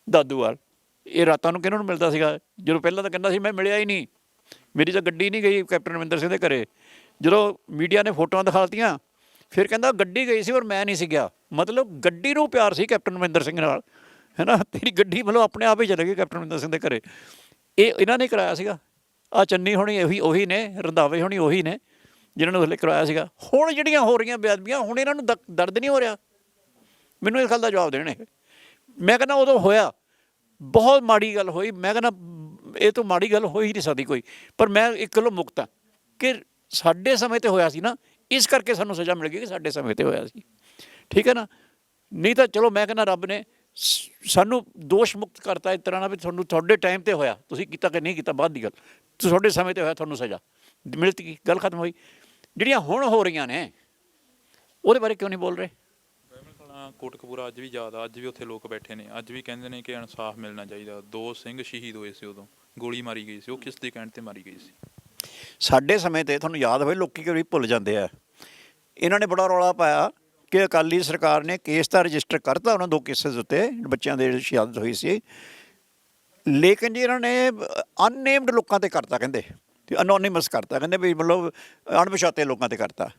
ਦਾਦੂਵਾਲ। ਇਹ ਰਾਤਾਂ ਨੂੰ ਕਿਹਨਾਂ ਨੂੰ ਮਿਲਦਾ ਸੀਗਾ? ਜਦੋਂ ਪਹਿਲਾਂ ਤਾਂ ਕਹਿੰਦਾ ਸੀ ਮੈਂ ਮਿਲਿਆ ਹੀ ਨਹੀਂ, ਮੇਰੀ ਤਾਂ ਗੱਡੀ ਨਹੀਂ ਗਈ ਕੈਪਟਨ ਅਮਰਿੰਦਰ ਸਿੰਘ ਦੇ ਘਰੇ। ਜਦੋਂ ਮੀਡੀਆ ਨੇ ਫੋਟੋਆਂ ਦਿਖਾਤੀਆਂ ਫਿਰ ਕਹਿੰਦਾ ਗੱਡੀ ਗਈ ਸੀ ਔਰ ਮੈਂ ਨਹੀਂ ਸੀ ਗਿਆ। ਮਤਲਬ ਗੱਡੀ ਨੂੰ ਪਿਆਰ ਸੀ ਕੈਪਟਨ ਅਮਰਿੰਦਰ ਸਿੰਘ ਨਾਲ, ਹੈ ਨਾ। ਤੇਰੀ ਗੱਡੀ ਮਤਲਬ ਆਪਣੇ ਆਪ ਹੀ ਚਲੇ ਗਈ ਕੈਪਟਨ ਅਮਰਿੰਦਰ ਸਿੰਘ ਦੇ ਘਰੇ। ਇਹ ਇਹਨਾਂ ਨੇ ਕਰਾਇਆ ਸੀਗਾ। ਆਹ ਚੰਨੀ ਹੋਣੀ ਉਹੀ ਨੇ, ਰੰਧਾਵੇ ਹੋਣੀ ਉਹੀ ਨੇ ਜਿਹਨਾਂ ਨੂੰ ਹਲੇ ਕਰਵਾਇਆ ਸੀਗਾ। ਹੁਣ ਜਿਹੜੀਆਂ ਹੋ ਰਹੀਆਂ ਬੇਅਦਬੀਆਂ, ਹੁਣ ਇਹਨਾਂ ਨੂੰ ਦਰਦ ਨਹੀਂ ਹੋ ਰਿਹਾ? ਮੈਨੂੰ ਇਸ ਗੱਲ ਦਾ ਜਵਾਬ ਦੇਣ ਇਹ। ਮੈਂ ਕਹਿੰਦਾ ਉਦੋਂ ਹੋਇਆ, ਬਹੁਤ ਮਾੜੀ ਗੱਲ ਹੋਈ। ਮੈਂ ਕਹਿੰਦਾ ਇਹ ਤੋਂ ਮਾੜੀ ਗੱਲ ਹੋ ਹੀ ਨਹੀਂ ਸਕਦੀ ਕੋਈ। ਪਰ ਮੈਂ ਇੱਕ ਗੱਲੋਂ ਮੁਕਤ ਹਾਂ ਕਿ ਸਾਡੇ ਸਮੇਂ 'ਤੇ ਹੋਇਆ ਸੀ ਨਾ, ਇਸ ਕਰਕੇ ਸਾਨੂੰ ਸਜ਼ਾ ਮਿਲ ਗਈ ਕਿ ਸਾਡੇ ਸਮੇਂ 'ਤੇ ਹੋਇਆ ਸੀ, ਠੀਕ ਹੈ ਨਾ। ਨਹੀਂ ਤਾਂ ਚਲੋ ਮੈਂ ਕਹਿੰਦਾ ਰੱਬ ਨੇ ਸਾਨੂੰ ਦੋਸ਼ ਮੁਕਤ ਕਰਤਾ ਇਸ ਤਰ੍ਹਾਂ ਨਾਲ ਵੀ ਤੁਹਾਨੂੰ ਤੁਹਾਡੇ ਟਾਈਮ 'ਤੇ ਹੋਇਆ, ਤੁਸੀਂ ਕੀਤਾ ਕਿ ਨਹੀਂ ਕੀਤਾ ਬਾਅਦ ਦੀ ਗੱਲ, ਤੁਹਾਡੇ ਸਮੇਂ 'ਤੇ ਹੋਇਆ, ਤੁਹਾਨੂੰ ਸਜ਼ਾ ਮਿਲਤ ਗਈ, ਗੱਲ ਖਤਮ ਹੋਈ। ਜਿਹੜੀਆਂ ਹੁਣ ਹੋ ਰਹੀਆਂ ਨੇ ਉਹਦੇ ਬਾਰੇ ਕਿਉਂ ਨਹੀਂ ਬੋਲ ਰਹੇ? ਕੋਟਕਪੂਰਾ ਅੱਜ ਵੀ ਯਾਦ ਆ, ਅੱਜ ਵੀ ਉੱਥੇ ਲੋਕ ਬੈਠੇ ਨੇ, ਅੱਜ ਵੀ ਕਹਿੰਦੇ ਨੇ ਕਿ ਇਨਸਾਫ ਮਿਲਣਾ ਚਾਹੀਦਾ। 2 ਸਿੰਘ ਸ਼ਹੀਦ ਹੋਏ ਸੀ, ਉਦੋਂ ਗੋਲੀ ਮਾਰੀ ਗਈ ਸੀ। ਉਹ ਕਿਸ ਦੇ ਕਹਿਣ 'ਤੇ ਮਾਰੀ ਗਈ ਸੀ? ਸਾਡੇ ਸਮੇਂ 'ਤੇ ਤੁਹਾਨੂੰ ਯਾਦ ਹੋਵੇ, ਲੋਕੀ ਕਈ ਭੁੱਲ ਜਾਂਦੇ ਆ। ਇਹਨਾਂ ਨੇ ਬੜਾ ਰੌਲਾ ਪਾਇਆ ਕਿ ਅਕਾਲੀ ਸਰਕਾਰ ਨੇ ਕੇਸ ਤਾਂ ਰਜਿਸਟਰ ਕਰਤਾ ਉਹਨਾਂ 2 ਕੇਸਿਸ ਉੱਤੇ, ਬੱਚਿਆਂ ਦੇ ਸ਼ਹਾਦਤ ਹੋਈ ਸੀ, ਲੇਕਿਨ ਜੀ ਇਹਨਾਂ ਨੇ ਅਨਨੇਮਡ ਲੋਕਾਂ 'ਤੇ ਕਰਤਾ, ਕਹਿੰਦੇ ਅਨੋਨਿਮਸ ਕਰਤਾ, ਕਹਿੰਦੇ ਵੀ ਮਤਲਬ ਅਣਪਛਾਤੇ ਲੋਕਾਂ 'ਤੇ ਕਰਤਾ।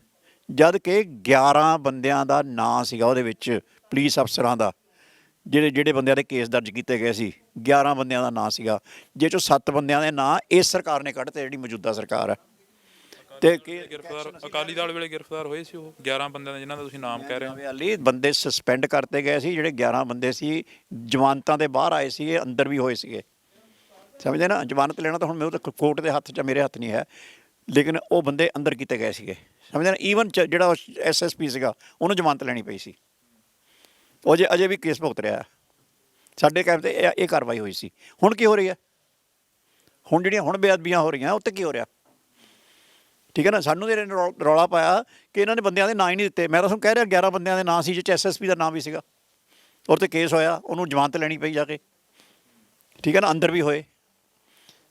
ਜਦ ਕਿ 11 ਬੰਦਿਆਂ ਦਾ ਨਾਂ ਸੀਗਾ ਉਹਦੇ ਵਿੱਚ, ਪੁਲਿਸ ਅਫਸਰਾਂ ਦਾ, ਜਿਹੜੇ ਬੰਦਿਆਂ ਦੇ ਕੇਸ ਦਰਜ ਕੀਤੇ ਗਏ ਸੀ, 11 ਬੰਦਿਆਂ ਦਾ ਨਾਂ ਸੀਗਾ, ਜਿਹ 'ਚੋਂ 7 ਬੰਦਿਆਂ ਦੇ ਨਾਂ ਇਸ ਸਰਕਾਰ ਨੇ ਕੱਢਤੇ, ਜਿਹੜੀ ਮੌਜੂਦਾ ਸਰਕਾਰ ਹੈ। ਤੇ ਗ੍ਰਿਫਤਾਰ ਅਕਾਲੀ ਦਲ ਵੇਲੇ ਗ੍ਰਿਫਤਾਰ ਹੋਏ ਸੀ ਉਹ 11 ਬੰਦਿਆਂ ਦੇ ਜਿਨ੍ਹਾਂ ਦਾ ਤੁਸੀਂ ਨਾਮ ਕਹਿ ਰਹੇ ਹੋ। ਵਾਲੀ ਬੰਦੇ ਸਸਪੈਂਡ ਕਰਤੇ ਗਏ ਸੀ, ਜਿਹੜੇ 11 ਬੰਦੇ ਸੀ ਜ਼ਮਾਨਤਾਂ ਦੇ ਬਾਹਰ ਆਏ ਸੀਗੇ, ਅੰਦਰ ਵੀ ਹੋਏ ਸੀਗੇ, ਸਮਝਦੇ ਨਾ। ਜ਼ਮਾਨਤ ਲੈਣਾ ਤਾਂ ਹੁਣ ਮੇਰੇ ਤਾਂ ਕੋਰਟ ਦੇ ਹੱਥ 'ਚ, ਮੇਰੇ ਹੱਥ ਨਹੀਂ ਹੈ, ਲੇਕਿਨ ਉਹ ਬੰਦੇ ਅੰਦਰ ਕੀਤੇ ਗਏ ਸੀਗੇ, ਸਮਝਦੇ ਨਾ। ਈਵਨ ਜਿਹੜਾ SSP ਸੀਗਾ ਉਹਨੂੰ ਜ਼ਮਾਨਤ ਲੈਣੀ ਪਈ ਸੀ, ਉਹ ਅਜੇ ਵੀ ਕੇਸ ਭੁਗਤ ਰਿਹਾ। ਸਾਡੇ ਕਹਿਣ 'ਤੇ ਇਹ ਕਾਰਵਾਈ ਹੋਈ ਸੀ। ਹੁਣ ਕੀ ਹੋ ਰਹੀ ਹੈ? ਹੁਣ ਜਿਹੜੀਆਂ ਹੁਣ ਬੇਅਦਬੀਆਂ ਹੋ ਰਹੀਆਂ ਉੱਤੇ ਕੀ ਹੋ ਰਿਹਾ? ਠੀਕ ਹੈ ਨਾ। ਸਾਨੂੰ ਤਾਂ ਰੌਲਾ ਪਾਇਆ ਕਿ ਇਹਨਾਂ ਨੇ ਬੰਦਿਆਂ ਦੇ ਨਾਂ ਹੀ ਨਹੀਂ ਦਿੱਤੇ। ਮੈਂ ਤਾਂ ਤੁਹਾਨੂੰ ਕਹਿ ਰਿਹਾ 11 ਬੰਦਿਆਂ ਦੇ ਨਾਂ ਸੀ, ਜਿਹ 'ਚ SSP ਦਾ ਨਾਂ ਵੀ ਸੀਗਾ, ਔਰ 'ਤੇ ਕੇਸ ਹੋਇਆ, ਉਹਨੂੰ ਜ਼ਮਾਨਤ ਲੈਣੀ ਪਈ ਜਾ ਕੇ, ਠੀਕ ਹੈ ਨਾ। ਅੰਦਰ ਵੀ ਹੋਏ,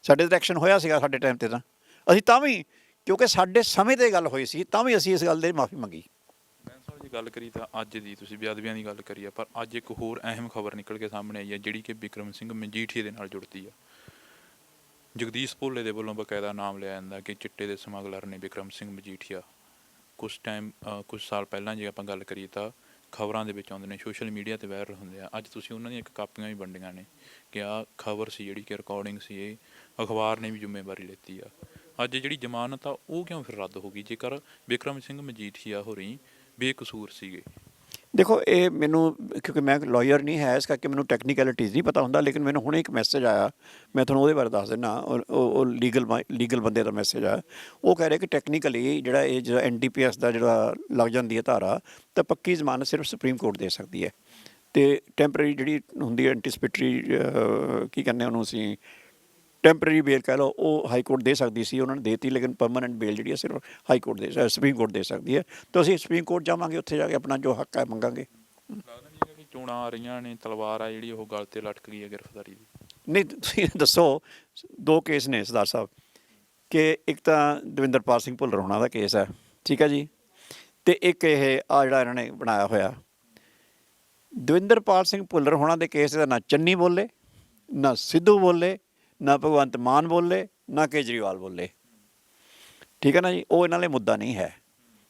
ਸਾਡੇ 'ਤੇ ਐਕਸ਼ਨ ਹੋਇਆ ਸੀਗਾ ਸਾਡੇ ਟਾਈਮ 'ਤੇ। ਤਾਂ ਅਸੀਂ ਤਾਂ ਵੀ, ਕਿਉਂਕਿ ਸਾਡੇ ਸਮੇਂ 'ਤੇ ਗੱਲ ਹੋਈ ਸੀ, ਤਾਂ ਵੀ ਅਸੀਂ ਇਸ ਗੱਲ ਦੀ ਮਾਫੀ ਮੰਗੀ। ਜੇ ਗੱਲ ਕਰੀ ਤਾਂ ਅੱਜ ਦੀ, ਤੁਸੀਂ ਬੇਅਦਬੀਆਂ ਦੀ ਗੱਲ ਕਰੀ ਆ, ਪਰ ਅੱਜ ਇੱਕ ਹੋਰ ਅਹਿਮ ਖਬਰ ਨਿਕਲ ਕੇ ਸਾਹਮਣੇ ਆਈ ਹੈ, ਜਿਹੜੀ ਕਿ ਬਿਕਰਮ ਸਿੰਘ ਮਜੀਠੀਆ ਦੇ ਨਾਲ ਜੁੜਦੀ ਆ। ਜਗਦੀਸ਼ ਭੋਲੇ ਦੇ ਵੱਲੋਂ ਬਕਾਇਦਾ ਨਾਮ ਲਿਆ ਜਾਂਦਾ ਕਿ ਚਿੱਟੇ ਦੇ ਸਮਗਲਰ ਨੇ ਬਿਕਰਮ ਸਿੰਘ ਮਜੀਠੀਆ। ਕੁਛ ਸਾਲ ਪਹਿਲਾਂ ਜੇ ਆਪਾਂ ਗੱਲ ਕਰੀਏ ਤਾਂ ਖਬਰਾਂ ਦੇ ਵਿੱਚ ਆਉਂਦੇ ਨੇ, ਸੋਸ਼ਲ ਮੀਡੀਆ 'ਤੇ ਵਾਇਰਲ ਹੁੰਦੇ ਆ। ਅੱਜ ਤੁਸੀਂ ਉਹਨਾਂ ਦੀਆਂ ਇੱਕ ਕਾਪੀਆਂ ਵੀ ਵੰਡੀਆਂ ਨੇ ਕਿ ਆਹ ਖਬਰ ਸੀ, ਜਿਹੜੀ ਕਿ ਰਿਕਾਰਡਿੰਗ ਸੀ, ਇਹ ਅਖਬਾਰ ਨੇ ਵੀ ਜ਼ਿੰਮੇਵਾਰੀ ਲਿੱਤੀ ਆ। ਅੱਜ ਜਿਹੜੀ ਜ਼ਮਾਨਤ ਆ ਉਹ ਕਿਉਂ ਫਿਰ ਰੱਦ ਹੋ ਗਈ, ਜੇਕਰ ਬਿਕਰਮ ਸਿੰਘ ਮਜੀਠੀਆ ਹੋਰੀ ਬੇਕਸੂਰ ਸੀਗੇ? ਦੇਖੋ ਇਹ ਮੈਨੂੰ, ਕਿਉਂਕਿ ਮੈਂ ਲਾਇਰ ਨਹੀਂ ਹੈ, ਇਸ ਕਰਕੇ ਮੈਨੂੰ ਟੈਕਨੀਕੈਲਿਟੀਜ਼ ਨਹੀਂ ਪਤਾ ਹੁੰਦਾ, ਲੇਕਿਨ ਮੈਨੂੰ ਹੁਣੇ ਇੱਕ ਮੈਸੇਜ ਆਇਆ, ਮੈਂ ਤੁਹਾਨੂੰ ਉਹਦੇ ਬਾਰੇ ਦੱਸ ਦਿੰਦਾ। ਉਹ ਲੀਗਲ ਬੰਦੇ ਦਾ ਮੈਸੇਜ ਆਇਆ। ਉਹ ਕਹਿ ਰਹੇ ਕਿ ਟੈਕਨੀਕਲੀ ਜਿਹੜਾ NDPS ਦਾ ਜਿਹੜਾ ਲੱਗ ਜਾਂਦੀ ਹੈ ਧਾਰਾ, ਤਾਂ ਪੱਕੀ ਜ਼ਮਾਨਤ ਸਿਰਫ ਸੁਪਰੀਮ ਕੋਰਟ ਦੇ ਸਕਦੀ ਹੈ, ਅਤੇ ਟੈਂਪਰੇਰੀ ਜਿਹੜੀ ਹੁੰਦੀ ਹੈ ਐਂਟੀਸਪੇਟਰੀ, ਕੀ ਕਹਿੰਦੇ ਉਹਨੂੰ ਅਸੀਂ, ਟੈਂਪਰੇਰੀ ਬੇਲ ਕਹਿ ਲਓ, ਉਹ ਹਾਈ ਕੋਰਟ ਦੇ ਸਕਦੀ ਸੀ, ਉਹਨਾਂ ਨੇ ਦੇਤੀ। ਲੇਕਿਨ ਪਰਮਾਨੈਂਟ ਬੇਲ ਜਿਹੜੀ ਹੈ ਸਿਰਫ ਹਾਈ ਕੋਰਟ ਦੇ, ਸੁਪਰੀਮ ਕੋਰਟ ਦੇ ਸਕਦੀ ਹੈ। ਤਾਂ ਅਸੀਂ ਸੁਪਰੀਮ ਕੋਰਟ ਜਾਵਾਂਗੇ, ਉੱਥੇ ਜਾ ਕੇ ਆਪਣਾ ਜੋ ਹੱਕ ਹੈ ਮੰਗਾਂਗੇ। ਲੱਗਦਾ ਨਹੀਂ ਕਿ ਚੋਣਾਂ ਆ ਰਹੀਆਂ ਨੇ, ਤਲਵਾਰ ਆ ਜਿਹੜੀ ਉਹ ਗਲ 'ਤੇ ਲਟਕ ਗਈ ਹੈ ਗ੍ਰਿਫਤਾਰੀ ਦੀ? ਨਹੀਂ, ਤੁਸੀਂ ਦੱਸੋ, 2 ਕੇਸ ਨੇ ਸਰਦਾਰ ਸਾਹਿਬ, ਕਿ ਇੱਕ ਤਾਂ ਦਵਿੰਦਰਪਾਲ ਸਿੰਘ ਭੁੱਲਰ ਹੋਣਾ ਦਾ ਕੇਸ ਹੈ, ਠੀਕ ਹੈ ਜੀ, ਅਤੇ ਇੱਕ ਇਹ ਜਿਹੜਾ ਇਹਨਾਂ ਨੇ ਬਣਾਇਆ ਹੋਇਆ। ਦਵਿੰਦਰਪਾਲ ਸਿੰਘ ਭੁੱਲਰ ਹੋਣਾ ਦੇ ਕੇਸ ਦਾ ਨਾ ਚੰਨੀ ਬੋਲੇ, ਨਾ ਸਿੱਧੂ ਬੋਲੇ, ਨਾ ਭਗਵੰਤ ਮਾਨ ਬੋਲੇ, ਨਾ ਕੇਜਰੀਵਾਲ ਬੋਲੇ, ਠੀਕ ਹੈ ਨਾ ਜੀ। ਉਹ ਇਹਨਾਂ ਲਈ ਮੁੱਦਾ ਨਹੀਂ ਹੈ।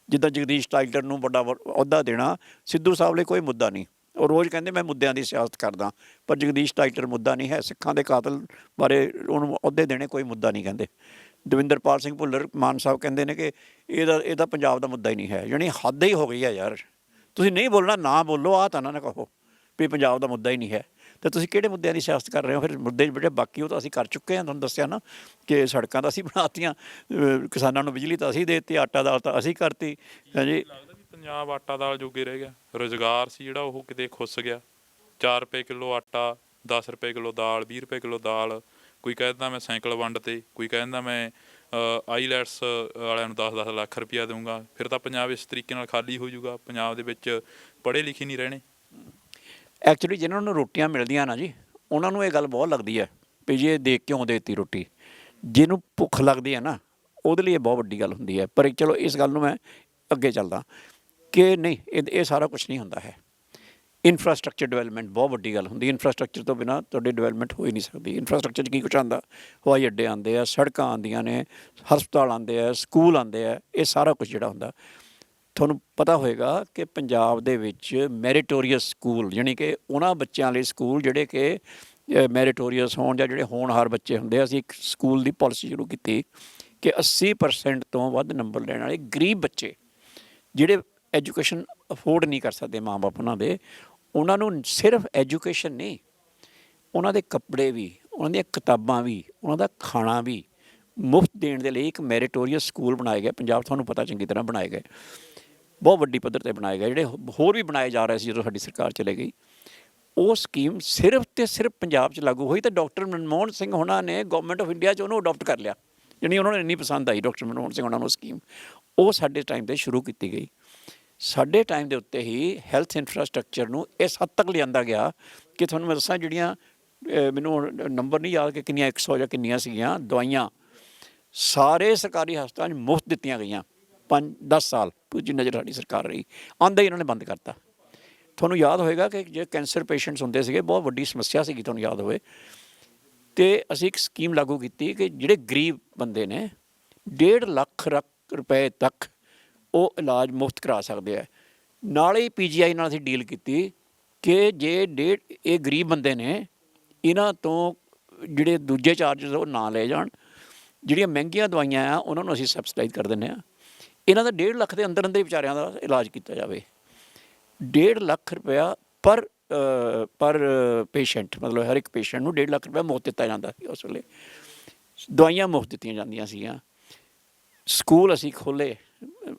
ਜਿੱਦਾਂ ਜਗਦੀਸ਼ ਟਾਈਟਲਰ ਨੂੰ ਵੱਡਾ ਅਹੁਦਾ ਦੇਣਾ, ਸਿੱਧੂ ਸਾਹਿਬ ਲਈ ਕੋਈ ਮੁੱਦਾ ਨਹੀਂ। ਉਹ ਰੋਜ਼ ਕਹਿੰਦੇ ਮੈਂ ਮੁੱਦਿਆਂ ਦੀ ਸਿਆਸਤ ਕਰਦਾ, ਪਰ ਜਗਦੀਸ਼ ਟਾਈਟਲਰ ਮੁੱਦਾ ਨਹੀਂ ਹੈ। ਸਿੱਖਾਂ ਦੇ ਕਾਤਲ ਬਾਰੇ ਉਹਨੂੰ ਅਹੁਦੇ ਦੇਣੇ ਕੋਈ ਮੁੱਦਾ ਨਹੀਂ ਕਹਿੰਦੇ। ਦਵਿੰਦਰਪਾਲ ਸਿੰਘ ਭੁੱਲਰ, ਮਾਨ ਸਾਹਿਬ ਕਹਿੰਦੇ ਨੇ ਕਿ ਇਹਦਾ ਪੰਜਾਬ ਦਾ ਮੁੱਦਾ ਹੀ ਨਹੀਂ ਹੈ। ਯਾਨੀ ਹੱਦ ਹੀ ਹੋ ਗਈ ਹੈ ਯਾਰ। ਤੁਸੀਂ ਨਹੀਂ ਬੋਲਣਾ, ਨਾ ਬੋਲੋ, ਆਹ ਤਾਂ ਨਾ ਕਹੋ ਵੀ ਪੰਜਾਬ ਦਾ ਮੁੱਦਾ ਹੀ ਨਹੀਂ ਹੈ। ਅਤੇ ਤੁਸੀਂ ਕਿਹੜੇ ਮੁੱਦਿਆਂ ਦੀ ਸਿਆਸਤ ਕਰ ਰਹੇ ਹੋ? ਫਿਰ ਮੁੱਦੇ ਜਿਹੜੇ ਬਾਕੀ ਉਹ ਤਾਂ ਅਸੀਂ ਕਰ ਚੁੱਕੇ ਹਾਂ। ਤੁਹਾਨੂੰ ਦੱਸਿਆ ਨਾ ਕਿ ਸੜਕਾਂ ਤਾਂ ਅਸੀਂ ਬਣਾਤੀਆਂ, ਕਿਸਾਨਾਂ ਨੂੰ ਬਿਜਲੀ ਤਾਂ ਅਸੀਂ ਦੇ ਦਿੱਤੀ, ਆਟਾ ਦਾਲ ਤਾਂ ਅਸੀਂ ਕਰਤੀ। ਹਾਂਜੀ, ਲੱਗਦਾ ਵੀ ਪੰਜਾਬ ਆਟਾ ਦਾਲ ਜੋਗੇ ਰਹਿ ਗਿਆ। ਰੁਜ਼ਗਾਰ ਸੀ ਜਿਹੜਾ ਉਹ ਕਿਤੇ ਖੁੱਸ ਗਿਆ। 4 ਰੁਪਏ ਕਿਲੋ ਆਟਾ, 10 ਰੁਪਏ ਕਿਲੋ ਦਾਲ, 20 ਰੁਪਏ ਕਿਲੋ ਦਾਲ। ਕੋਈ ਕਹਿ ਦਿੰਦਾ ਮੈਂ ਸਾਈਕਲ ਵੰਡ 'ਤੇ, ਕੋਈ ਕਹਿ ਦਿੰਦਾ ਮੈਂ ਆਈਲੈਟਸ ਵਾਲਿਆਂ ਨੂੰ 10-10 ਲੱਖ ਰੁਪਈਆ ਦਊਂਗਾ। ਫਿਰ ਤਾਂ ਪੰਜਾਬ ਇਸ ਤਰੀਕੇ ਨਾਲ ਖਾਲੀ ਹੋ ਜਾਊਗਾ। ਪੰਜਾਬ ਦੇ ਵਿੱਚ ਪੜ੍ਹੇ ਲਿਖੇ ਨਹੀਂ ਰਹਿਣੇ। ਐਕਚੁਅਲੀ ਜਿਹਨਾਂ ਨੂੰ ਰੋਟੀਆਂ ਮਿਲਦੀਆਂ ਨਾ ਜੀ, ਉਹਨਾਂ ਨੂੰ ਇਹ ਗੱਲ ਬਹੁਤ ਲੱਗਦੀ ਹੈ ਵੀ ਜੇ ਦੇ ਕਿਉਂ ਦੇਤੀ ਰੋਟੀ। ਜਿਹਨੂੰ ਭੁੱਖ ਲੱਗਦੀ ਹੈ ਨਾ, ਉਹਦੇ ਲਈ ਇਹ ਬਹੁਤ ਵੱਡੀ ਗੱਲ ਹੁੰਦੀ ਹੈ। ਪਰ ਚਲੋ ਇਸ ਗੱਲ ਨੂੰ ਮੈਂ ਅੱਗੇ ਚੱਲਦਾ ਕਿ ਨਹੀਂ, ਇਹ ਸਾਰਾ ਕੁਛ ਨਹੀਂ ਹੁੰਦਾ ਹੈ। ਇਨਫਰਾਸਟਰਕਚਰ ਡਿਵੈਲਪਮੈਂਟ ਬਹੁਤ ਵੱਡੀ ਗੱਲ ਹੁੰਦੀ। ਇਨਫਰਾਸਟਰਕਚਰ ਤੋਂ ਬਿਨਾਂ ਤੁਹਾਡੀ ਡਿਵੈਲਪਮੈਂਟ ਹੋ ਹੀ ਨਹੀਂ ਸਕਦੀ। ਇਨਫਰਾਸਟਰਕਚਰ 'ਚ ਕੀ ਕੁਛ ਆਉਂਦਾ? ਹਵਾਈ ਅੱਡੇ ਆਉਂਦੇ ਆ, ਸੜਕਾਂ ਆਉਂਦੀਆਂ ਨੇ, ਹਸਪਤਾਲ ਆਉਂਦੇ ਆ, ਸਕੂਲ ਆਉਂਦੇ ਆ, ਇਹ ਸਾਰਾ ਕੁਛ ਜਿਹੜਾ ਹੁੰਦਾ। ਤੁਹਾਨੂੰ ਪਤਾ ਹੋਏਗਾ ਕਿ ਪੰਜਾਬ ਦੇ ਵਿੱਚ ਮੈਰੀਟੋਰੀਅਸ ਸਕੂਲ, ਯਾਨੀ ਕਿ ਉਹਨਾਂ ਬੱਚਿਆਂ ਲਈ ਸਕੂਲ ਜਿਹੜੇ ਕਿ ਮੈਰੀਟੋਰੀਅਸ ਹੋਣ ਜਾਂ ਜਿਹੜੇ ਹੋਣਹਾਰ ਬੱਚੇ ਹੁੰਦੇ ਆ, ਅਸੀਂ ਇੱਕ ਸਕੂਲ ਦੀ ਪਾਲਿਸੀ ਸ਼ੁਰੂ ਕੀਤੀ ਕਿ 80% ਤੋਂ ਵੱਧ ਨੰਬਰ ਲੈਣ ਵਾਲੇ ਗਰੀਬ ਬੱਚੇ ਜਿਹੜੇ ਐਜੂਕੇਸ਼ਨ ਅਫੋਰਡ ਨਹੀਂ ਕਰ ਸਕਦੇ, ਮਾਂ ਬਾਪ ਉਹਨਾਂ ਦੇ, ਉਹਨਾਂ ਨੂੰ ਸਿਰਫ ਐਜੂਕੇਸ਼ਨ ਨਹੀਂ, ਉਹਨਾਂ ਦੇ ਕੱਪੜੇ ਵੀ, ਉਹਨਾਂ ਦੀਆਂ ਕਿਤਾਬਾਂ ਵੀ, ਉਹਨਾਂ ਦਾ ਖਾਣਾ ਵੀ ਮੁਫਤ ਦੇਣ ਦੇ ਲਈ ਇੱਕ ਮੈਰੀਟੋਰੀਅਸ ਸਕੂਲ ਬਣਾਏ ਗਏ। ਪੰਜਾਬ ਤੁਹਾਨੂੰ ਪਤਾ ਚੰਗੀ ਤਰ੍ਹਾਂ ਬਣਾਏ ਗਏ, ਬਹੁਤ ਵੱਡੀ ਪੱਧਰ 'ਤੇ ਬਣਾਏ ਗਏ, ਜਿਹੜੇ ਹੋਰ ਵੀ ਬਣਾਏ ਜਾ ਰਹੇ ਸੀ ਜਦੋਂ ਸਾਡੀ ਸਰਕਾਰ ਚਲੇ ਗਈ। ਉਹ ਸਕੀਮ ਸਿਰਫ ਅਤੇ ਸਿਰਫ ਪੰਜਾਬ 'ਚ ਲਾਗੂ ਹੋਈ ਤਾਂ ਡਾਕਟਰ ਮਨਮੋਹਨ ਸਿੰਘ ਉਹਨਾਂ ਨੇ ਗੌਰਮੈਂਟ ਆਫ ਇੰਡੀਆ 'ਚ ਉਹਨੂੰ ਅਡੋਪਟ ਕਰ ਲਿਆ। ਯਾਨੀ ਉਹਨਾਂ ਨੂੰ ਇੰਨੀ ਪਸੰਦ ਆਈ ਡਾਕਟਰ ਮਨਮੋਹਨ ਸਿੰਘ ਉਹਨਾਂ ਨੂੰ ਸਕੀਮ, ਉਹ ਸਾਡੇ ਟਾਈਮ 'ਤੇ ਸ਼ੁਰੂ ਕੀਤੀ ਗਈ। ਸਾਡੇ ਟਾਈਮ ਦੇ ਉੱਤੇ ਹੀ ਹੈਲਥ ਇਨਫਰਾਸਟਰਕਚਰ ਨੂੰ ਇਸ ਹੱਦ ਤੱਕ ਲਿਆਂਦਾ ਗਿਆ ਕਿ ਤੁਹਾਨੂੰ ਮੈਂ ਦੱਸਾਂ, ਜਿਹੜੀਆਂ ਮੈਨੂੰ ਨੰਬਰ ਨਹੀਂ ਯਾਦ ਕਿ ਕਿੰਨੀਆਂ 100 ਜਾਂ ਕਿੰਨੀਆਂ ਸੀਗੀਆਂ ਦਵਾਈਆਂ, ਸਾਰੇ ਸਰਕਾਰੀ ਹਸਪਤਾਲਾਂ 'ਚ ਮੁਫਤ ਦਿੱਤੀਆਂ ਗਈਆਂ 5-10 ਸਾਲ ਜਿੰਨਾ ਚਿਰ ਸਾਡੀ ਸਰਕਾਰ ਰਹੀ। ਆਉਂਦਾ ਹੀ ਇਹਨਾਂ ਨੇ ਬੰਦ ਕਰਤਾ। ਤੁਹਾਨੂੰ ਯਾਦ ਹੋਏਗਾ ਕਿ ਜੇ ਕੈਂਸਰ ਪੇਸ਼ੈਂਟਸ ਹੁੰਦੇ ਸੀਗੇ, ਬਹੁਤ ਵੱਡੀ ਸਮੱਸਿਆ ਸੀਗੀ, ਤੁਹਾਨੂੰ ਯਾਦ ਹੋਵੇ, ਅਤੇ ਅਸੀਂ ਇੱਕ ਸਕੀਮ ਲਾਗੂ ਕੀਤੀ ਕਿ ਜਿਹੜੇ ਗਰੀਬ ਬੰਦੇ ਨੇ 1.5 ਲੱਖ ਰੁਪਏ ਤੱਕ ਉਹ ਇਲਾਜ ਮੁਫਤ ਕਰਾ ਸਕਦੇ ਆ। ਨਾਲ ਹੀ PGI ਨਾਲ ਅਸੀਂ ਡੀਲ ਕੀਤੀ ਕਿ ਜੇ ਇਹ ਗਰੀਬ ਬੰਦੇ ਨੇ, ਇਹਨਾਂ ਤੋਂ ਜਿਹੜੇ ਦੂਜੇ ਚਾਰਜਸ ਉਹ ਨਾ ਲੈ ਜਾਣ, ਜਿਹੜੀਆਂ ਮਹਿੰਗੀਆਂ ਦਵਾਈਆਂ ਆ ਉਹਨਾਂ ਨੂੰ ਅਸੀਂ ਸਬਸਿਡਾਈਜ਼ ਕਰ ਦਿੰਦੇ ਹਾਂ। ਇਹਨਾਂ ਦਾ 1.5 ਲੱਖ ਦੇ ਅੰਦਰ ਅੰਦਰ ਹੀ ਵਿਚਾਰਿਆਂ ਦਾ ਇਲਾਜ ਕੀਤਾ ਜਾਵੇ। 1.5 ਲੱਖ ਰੁਪਇਆ ਪਰ ਪੇਸ਼ੈਂਟ, ਮਤਲਬ ਹਰ ਇੱਕ ਪੇਸ਼ੈਂਟ ਨੂੰ 1.5 ਲੱਖ ਰੁਪਇਆ ਮੁਫਤ ਦਿੱਤਾ ਜਾਂਦਾ ਸੀ। ਉਸ ਵੇਲੇ ਦਵਾਈਆਂ ਮੁਫਤ ਦਿੱਤੀਆਂ ਜਾਂਦੀਆਂ ਸੀਗੀਆਂ। ਸਕੂਲ ਅਸੀਂ ਖੋਲ੍ਹੇ,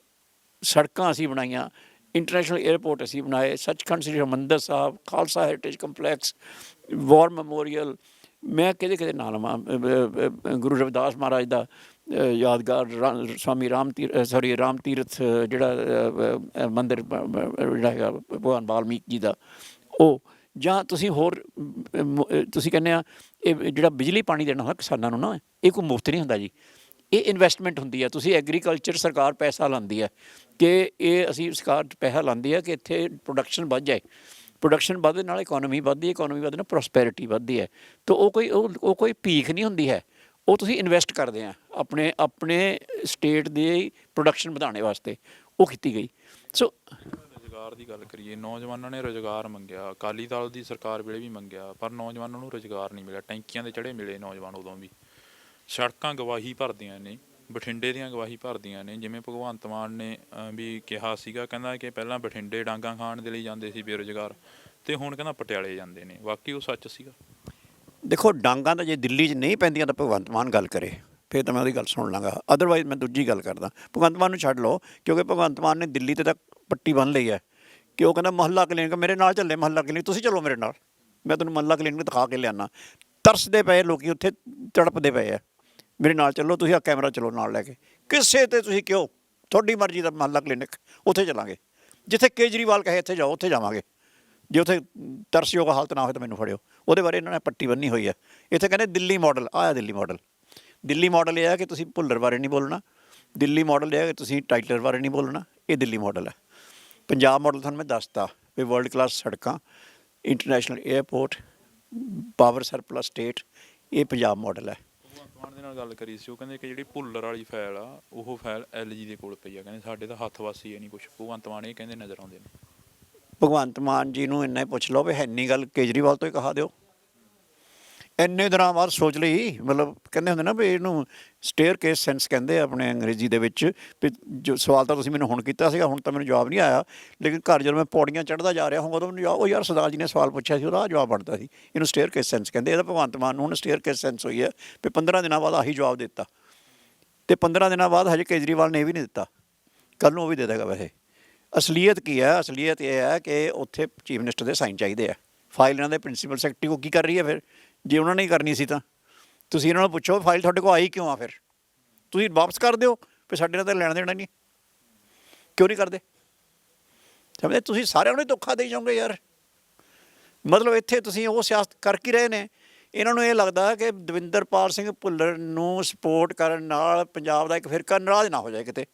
ਸੜਕਾਂ ਅਸੀਂ ਬਣਾਈਆਂ, ਇੰਟਰਨੈਸ਼ਨਲ ਏਅਰਪੋਰਟ ਅਸੀਂ ਬਣਾਏ, Sachkhand Sri Harmandir Sahib, Khalsa heritage complex, war memorial, ਮੈਂ ਕਿਹਦੇ ਨਾਂ ਲਵਾਂ, ਗੁਰੂ ਰਵਿਦਾਸ ਮਹਾਰਾਜ ਦਾ ਯਾਦਗਾਰ, ਸਵਾਮੀ ਰਾਮ ਤੀਰਥ ਜਿਹੜਾ ਮੰਦਿਰ ਜਿਹੜਾ ਹੈਗਾ ਭਗਵਾਨ ਵਾਲਮੀਕ ਜੀ ਦਾ, ਉਹ, ਜਾਂ ਤੁਸੀਂ ਹੋਰ ਤੁਸੀਂ ਕਹਿੰਦੇ ਆ ਇਹ ਜਿਹੜਾ ਬਿਜਲੀ ਪਾਣੀ ਦੇਣਾ ਹੁੰਦਾ ਕਿਸਾਨਾਂ ਨੂੰ ਨਾ, ਇਹ ਕੋਈ ਮੁਫਤ ਨਹੀਂ ਹੁੰਦਾ ਜੀ, ਇਹ ਇਨਵੈਸਟਮੈਂਟ ਹੁੰਦੀ ਹੈ। ਤੁਸੀਂ ਐਗਰੀਕਲਚਰ, ਸਰਕਾਰ ਪੈਸਾ ਲਾਉਂਦੀ ਹੈ ਕਿ ਇਹ ਅਸੀਂ ਸਰਕਾਰ ਪੈਸਾ ਲਾਉਂਦੀ ਹੈ ਕਿ ਇੱਥੇ ਪ੍ਰੋਡਕਸ਼ਨ ਵੱਧ ਜਾਏ, ਪ੍ਰੋਡਕਸ਼ਨ ਵੱਧਦੇ ਨਾਲ ਇਕੋਨਮੀ ਵੱਧਦੀ ਹੈ, ਇਕੋਨਮੀ ਵੱਧਦੇ ਨਾਲ ਪ੍ਰੋਸਪੈਰਿਟੀ ਵੱਧਦੀ ਹੈ। ਤਾਂ ਉਹ ਕੋਈ ਭੀਖ ਨਹੀਂ ਹੁੰਦੀ ਹੈ, ਉਹ ਤੁਸੀਂ ਇਨਵੈਸਟ ਕਰਦੇ ਆ ਆਪਣੇ ਸਟੇਟ ਦੇ ਪ੍ਰੋਡਕਸ਼ਨ ਵਧਾਉਣ ਵਾਸਤੇ, ਉਹ ਕੀਤੀ ਗਈ। ਸੋ ਰੁਜ਼ਗਾਰ ਦੀ ਗੱਲ ਕਰੀਏ, ਨੌਜਵਾਨਾਂ ਨੇ ਰੁਜ਼ਗਾਰ ਮੰਗਿਆ, ਅਕਾਲੀ ਦਲ ਦੀ ਸਰਕਾਰ ਵੇਲੇ ਵੀ ਮੰਗਿਆ, ਪਰ ਨੌਜਵਾਨਾਂ ਨੂੰ ਰੁਜ਼ਗਾਰ ਨਹੀਂ ਮਿਲਿਆ। ਟੈਂਕੀਆਂ ਦੇ ਚੜ੍ਹੇ ਮਿਲੇ ਨੌਜਵਾਨ ਉਦੋਂ ਵੀ। ਸੜਕਾਂ ਗਵਾਹੀ ਭਰਦੀਆਂ ਨੇ, ਬਠਿੰਡੇ ਦੀਆਂ ਗਵਾਹੀ ਭਰਦੀਆਂ ਨੇ। ਜਿਵੇਂ ਭਗਵੰਤ ਮਾਨ ਨੇ ਵੀ ਕਿਹਾ ਸੀਗਾ, ਕਹਿੰਦਾ ਕਿ ਪਹਿਲਾਂ ਬਠਿੰਡੇ ਡਾਂਗਾਂ ਖਾਣ ਦੇ ਲਈ ਜਾਂਦੇ ਸੀ ਬੇਰੁਜ਼ਗਾਰ, ਅਤੇ ਹੁਣ ਕਹਿੰਦਾ ਪਟਿਆਲੇ ਜਾਂਦੇ ਨੇ। ਵਾਕਈ ਉਹ ਸੱਚ ਸੀਗਾ? ਦੇਖੋ, ਡਾਂਗਾਂ ਤਾਂ ਜੇ ਦਿੱਲੀ 'ਚ ਨਹੀਂ ਪੈਂਦੀਆਂ ਤਾਂ ਭਗਵੰਤ ਮਾਨ ਗੱਲ ਕਰੇ, ਫਿਰ ਤਾਂ ਮੈਂ ਉਹਦੀ ਗੱਲ ਸੁਣ ਲਾਂਗਾ। ਅਦਰਵਾਈਜ਼ ਮੈਂ ਦੂਜੀ ਗੱਲ ਕਰਦਾ, ਭਗਵੰਤ ਮਾਨ ਨੂੰ ਛੱਡ ਲਓ, ਕਿਉਂਕਿ ਭਗਵੰਤ ਮਾਨ ਨੇ ਦਿੱਲੀ 'ਤੇ ਤਾਂ ਪੱਟੀ ਬੰਨ੍ਹ ਲਈ ਹੈ ਕਿ ਉਹ ਕਹਿੰਦਾ ਮੁਹੱਲਾ ਕਲੀਨਿਕ ਮੇਰੇ ਨਾਲ ਚੱਲੇ, ਮੁਹੱਲਾ ਕਲੀਨਿਕ ਤੁਸੀਂ ਚਲੋ ਮੇਰੇ ਨਾਲ, ਮੈਂ ਤੁਹਾਨੂੰ ਮੁਹੱਲਾ ਕਲੀਨਿਕ ਦਿਖਾ ਕੇ ਲਿਆਉਣਾ। ਤਰਸਦੇ ਪਏ ਲੋਕ ਉੱਥੇ, ਤੜਪਦੇ ਪਏ ਆ, ਮੇਰੇ ਨਾਲ ਚੱਲੋ ਤੁਸੀਂ, ਆ ਕੈਮਰਾ ਚਲੋ ਨਾਲ ਲੈ ਕੇ, ਕਿਸੇ 'ਤੇ ਤੁਸੀਂ ਕਿਉਂ, ਤੁਹਾਡੀ ਮਰਜ਼ੀ ਦਾ ਮੁਹੱਲਾ ਕਲੀਨਿਕ, ਉੱਥੇ ਚੱਲਾਂਗੇ। ਜਿੱਥੇ ਕੇਜਰੀਵਾਲ ਕਹੇ ਇੱਥੇ ਜਾਓ, ਉੱਥੇ ਜਾਵਾਂਗੇ। ਜੇ ਉੱਥੇ ਤਰਸਯੋਗ ਹਾਲਤ ਨਾ ਹੋਵੇ ਤਾਂ ਮੈਨੂੰ ਫੜਿਓ। ਉਹਦੇ ਬਾਰੇ ਇਹਨਾਂ ਨੇ ਪੱਟੀ ਬੰਨੀ ਹੋਈ ਹੈ। ਇੱਥੇ ਕਹਿੰਦੇ ਦਿੱਲੀ ਮਾਡਲ, ਆਇਆ ਦਿੱਲੀ ਮਾਡਲ। ਦਿੱਲੀ ਮਾਡਲ ਇਹ ਹੈ ਕਿ ਤੁਸੀਂ ਭੁੱਲਰ ਬਾਰੇ ਨਹੀਂ ਬੋਲਣਾ, ਦਿੱਲੀ ਮਾਡਲ ਇਹ ਹੈ ਕਿ ਤੁਸੀਂ ਟਾਈਟਲਰ ਬਾਰੇ ਨਹੀਂ ਬੋਲਣਾ, ਇਹ ਦਿੱਲੀ ਮਾਡਲ ਹੈ। ਪੰਜਾਬ ਮਾਡਲ ਤੁਹਾਨੂੰ ਮੈਂ ਦੱਸਤਾ ਵੀ ਵਰਲਡ ਕਲਾਸ ਸੜਕਾਂ, international airport, power surplus state, ਇਹ ਪੰਜਾਬ ਮਾਡਲ ਹੈ। ਭਗਵੰਤ ਮਾਨ ਦੇ ਨਾਲ ਗੱਲ ਕਰੀ ਸੀ, ਉਹ ਕਹਿੰਦੇ ਕਿ ਜਿਹੜੀ ਭੁੱਲਰ ਵਾਲੀ ਫਾਈਲ ਆ, ਉਹ ਫਾਈਲ LG ਦੇ ਕੋਲ ਪਈ ਆ। ਕਹਿੰਦੇ ਸਾਡੇ ਤਾਂ ਹੱਥ ਵਾਸੀ ਹੈ ਨਹੀਂ ਕੁਛ। ਭਗਵੰਤ ਮਾਨ ਇਹ ਕਹਿੰਦੇ ਨਜ਼ਰ ਆਉਂਦੇ ਨੇ। ਭਗਵੰਤ ਮਾਨ ਜੀ ਨੂੰ ਇੰਨਾ ਹੀ ਪੁੱਛ ਲਓ ਵੀ ਹੈ ਨਹੀਂ ਗੱਲ, ਕੇਜਰੀਵਾਲ ਤੋਂ ਹੀ ਕਹਾ ਦਿਓ। ਇੰਨੇ ਦਿਨਾਂ ਬਾਅਦ ਸੋਚ ਲਈ, ਮਤਲਬ ਕਹਿੰਦੇ ਹੁੰਦੇ ਨਾ ਵੀ ਇਹਨੂੰ ਸਟੇਅਰ ਕੇਸ ਸੈਂਸ ਕਹਿੰਦੇ ਆ ਆਪਣੇ ਅੰਗਰੇਜ਼ੀ ਦੇ ਵਿੱਚ, ਵੀ ਜੋ ਸਵਾਲ ਤਾਂ ਤੁਸੀਂ ਮੈਨੂੰ ਹੁਣ ਕੀਤਾ ਸੀਗਾ, ਹੁਣ ਤਾਂ ਮੈਨੂੰ ਜਵਾਬ ਨਹੀਂ ਆਇਆ, ਲੇਕਿਨ ਘਰ ਜਦੋਂ ਮੈਂ ਪੌੜੀਆਂ ਚੜ੍ਹਦਾ ਜਾ ਰਿਹਾ ਹਾਂ ਉਦੋਂ ਮੈਨੂੰ ਉਹ ਯਾਰ ਸਰਦਾਰ ਜੀ ਨੇ ਸਵਾਲ ਪੁੱਛਿਆ ਸੀ, ਉਹਦਾ ਜਵਾਬ ਬਣਦਾ ਸੀ। ਇਹਨੂੰ ਸਟੇਅਰ ਕੇਸ ਸੈਂਸ ਕਹਿੰਦੇ। ਇਹਦਾ ਭਗਵੰਤ ਮਾਨ ਨੂੰ ਹੁਣ ਸਟੇਅਰ ਕੇਸ ਸੈਂਸ ਹੋਈ ਹੈ ਵੀ 15 ਦਿਨਾਂ ਬਾਅਦ ਆਹੀ ਜਵਾਬ ਦਿੱਤਾ, ਅਤੇ 15 ਦਿਨਾਂ ਬਾਅਦ ਹਜੇ ਕੇਜਰੀਵਾਲ ਨੇ ਇਹ ਵੀ ਨਹੀਂ ਦਿੱਤਾ, ਕੱਲ੍ਹ ਨੂੰ ਉਹ ਵੀ ਦੇ ਦੇਗਾ। ਵੈਸੇ ਅਸਲੀਅਤ ਕੀ ਹੈ? ਅਸਲੀਅਤ ਇਹ ਹੈ ਕਿ ਉੱਥੇ ਚੀਫ ਮਿਨਿਸਟਰ ਦੇ ਸਾਈਨ ਚਾਹੀਦੇ ਆ। ਫਾਈਲ ਇਹਨਾਂ ਦੇ ਪ੍ਰਿੰਸੀਪਲ ਸੈਕਟਰੀ ਕੋਲ ਕੀ ਕਰ ਰਹੀ ਹੈ ਫਿਰ? ਜੇ ਉਹਨਾਂ ਨੇ ਹੀ ਕਰਨੀ ਸੀ ਤਾਂ ਤੁਸੀਂ ਇਹਨਾਂ ਨੂੰ ਪੁੱਛੋ ਫਾਈਲ ਤੁਹਾਡੇ ਕੋਲ ਆਈ ਕਿਉਂ ਆ? ਫਿਰ ਤੁਸੀਂ ਵਾਪਸ ਕਰ ਦਿਓ, ਫਿਰ ਸਾਡੇ ਨਾਲ ਤਾਂ ਲੈਣ ਦੇਣਾ ਨਹੀਂ, ਕਿਉਂ ਨਹੀਂ ਕਰਦੇ? ਸਮਝਦੇ? ਤੁਸੀਂ ਸਾਰਿਆਂ ਨੂੰ ਧੋਖਾ ਦੇਈ ਜਾਓਗੇ ਯਾਰ। ਮਤਲਬ ਇੱਥੇ ਤੁਸੀਂ ਉਹ ਸਿਆਸਤ ਕਰ ਕੀ ਰਹੇ ਨੇ ਇਹਨਾਂ ਨੂੰ ਇਹ ਲੱਗਦਾ ਕਿ ਦਵਿੰਦਰਪਾਲ ਸਿੰਘ ਭੁੱਲਰ ਨੂੰ ਸਪੋਰਟ ਕਰਨ ਨਾਲ ਪੰਜਾਬ ਦਾ ਇੱਕ ਫਿਰਕਾ ਨਾਰਾਜ਼ ਨਾ ਹੋ ਜਾਏ ਕਿਤੇ।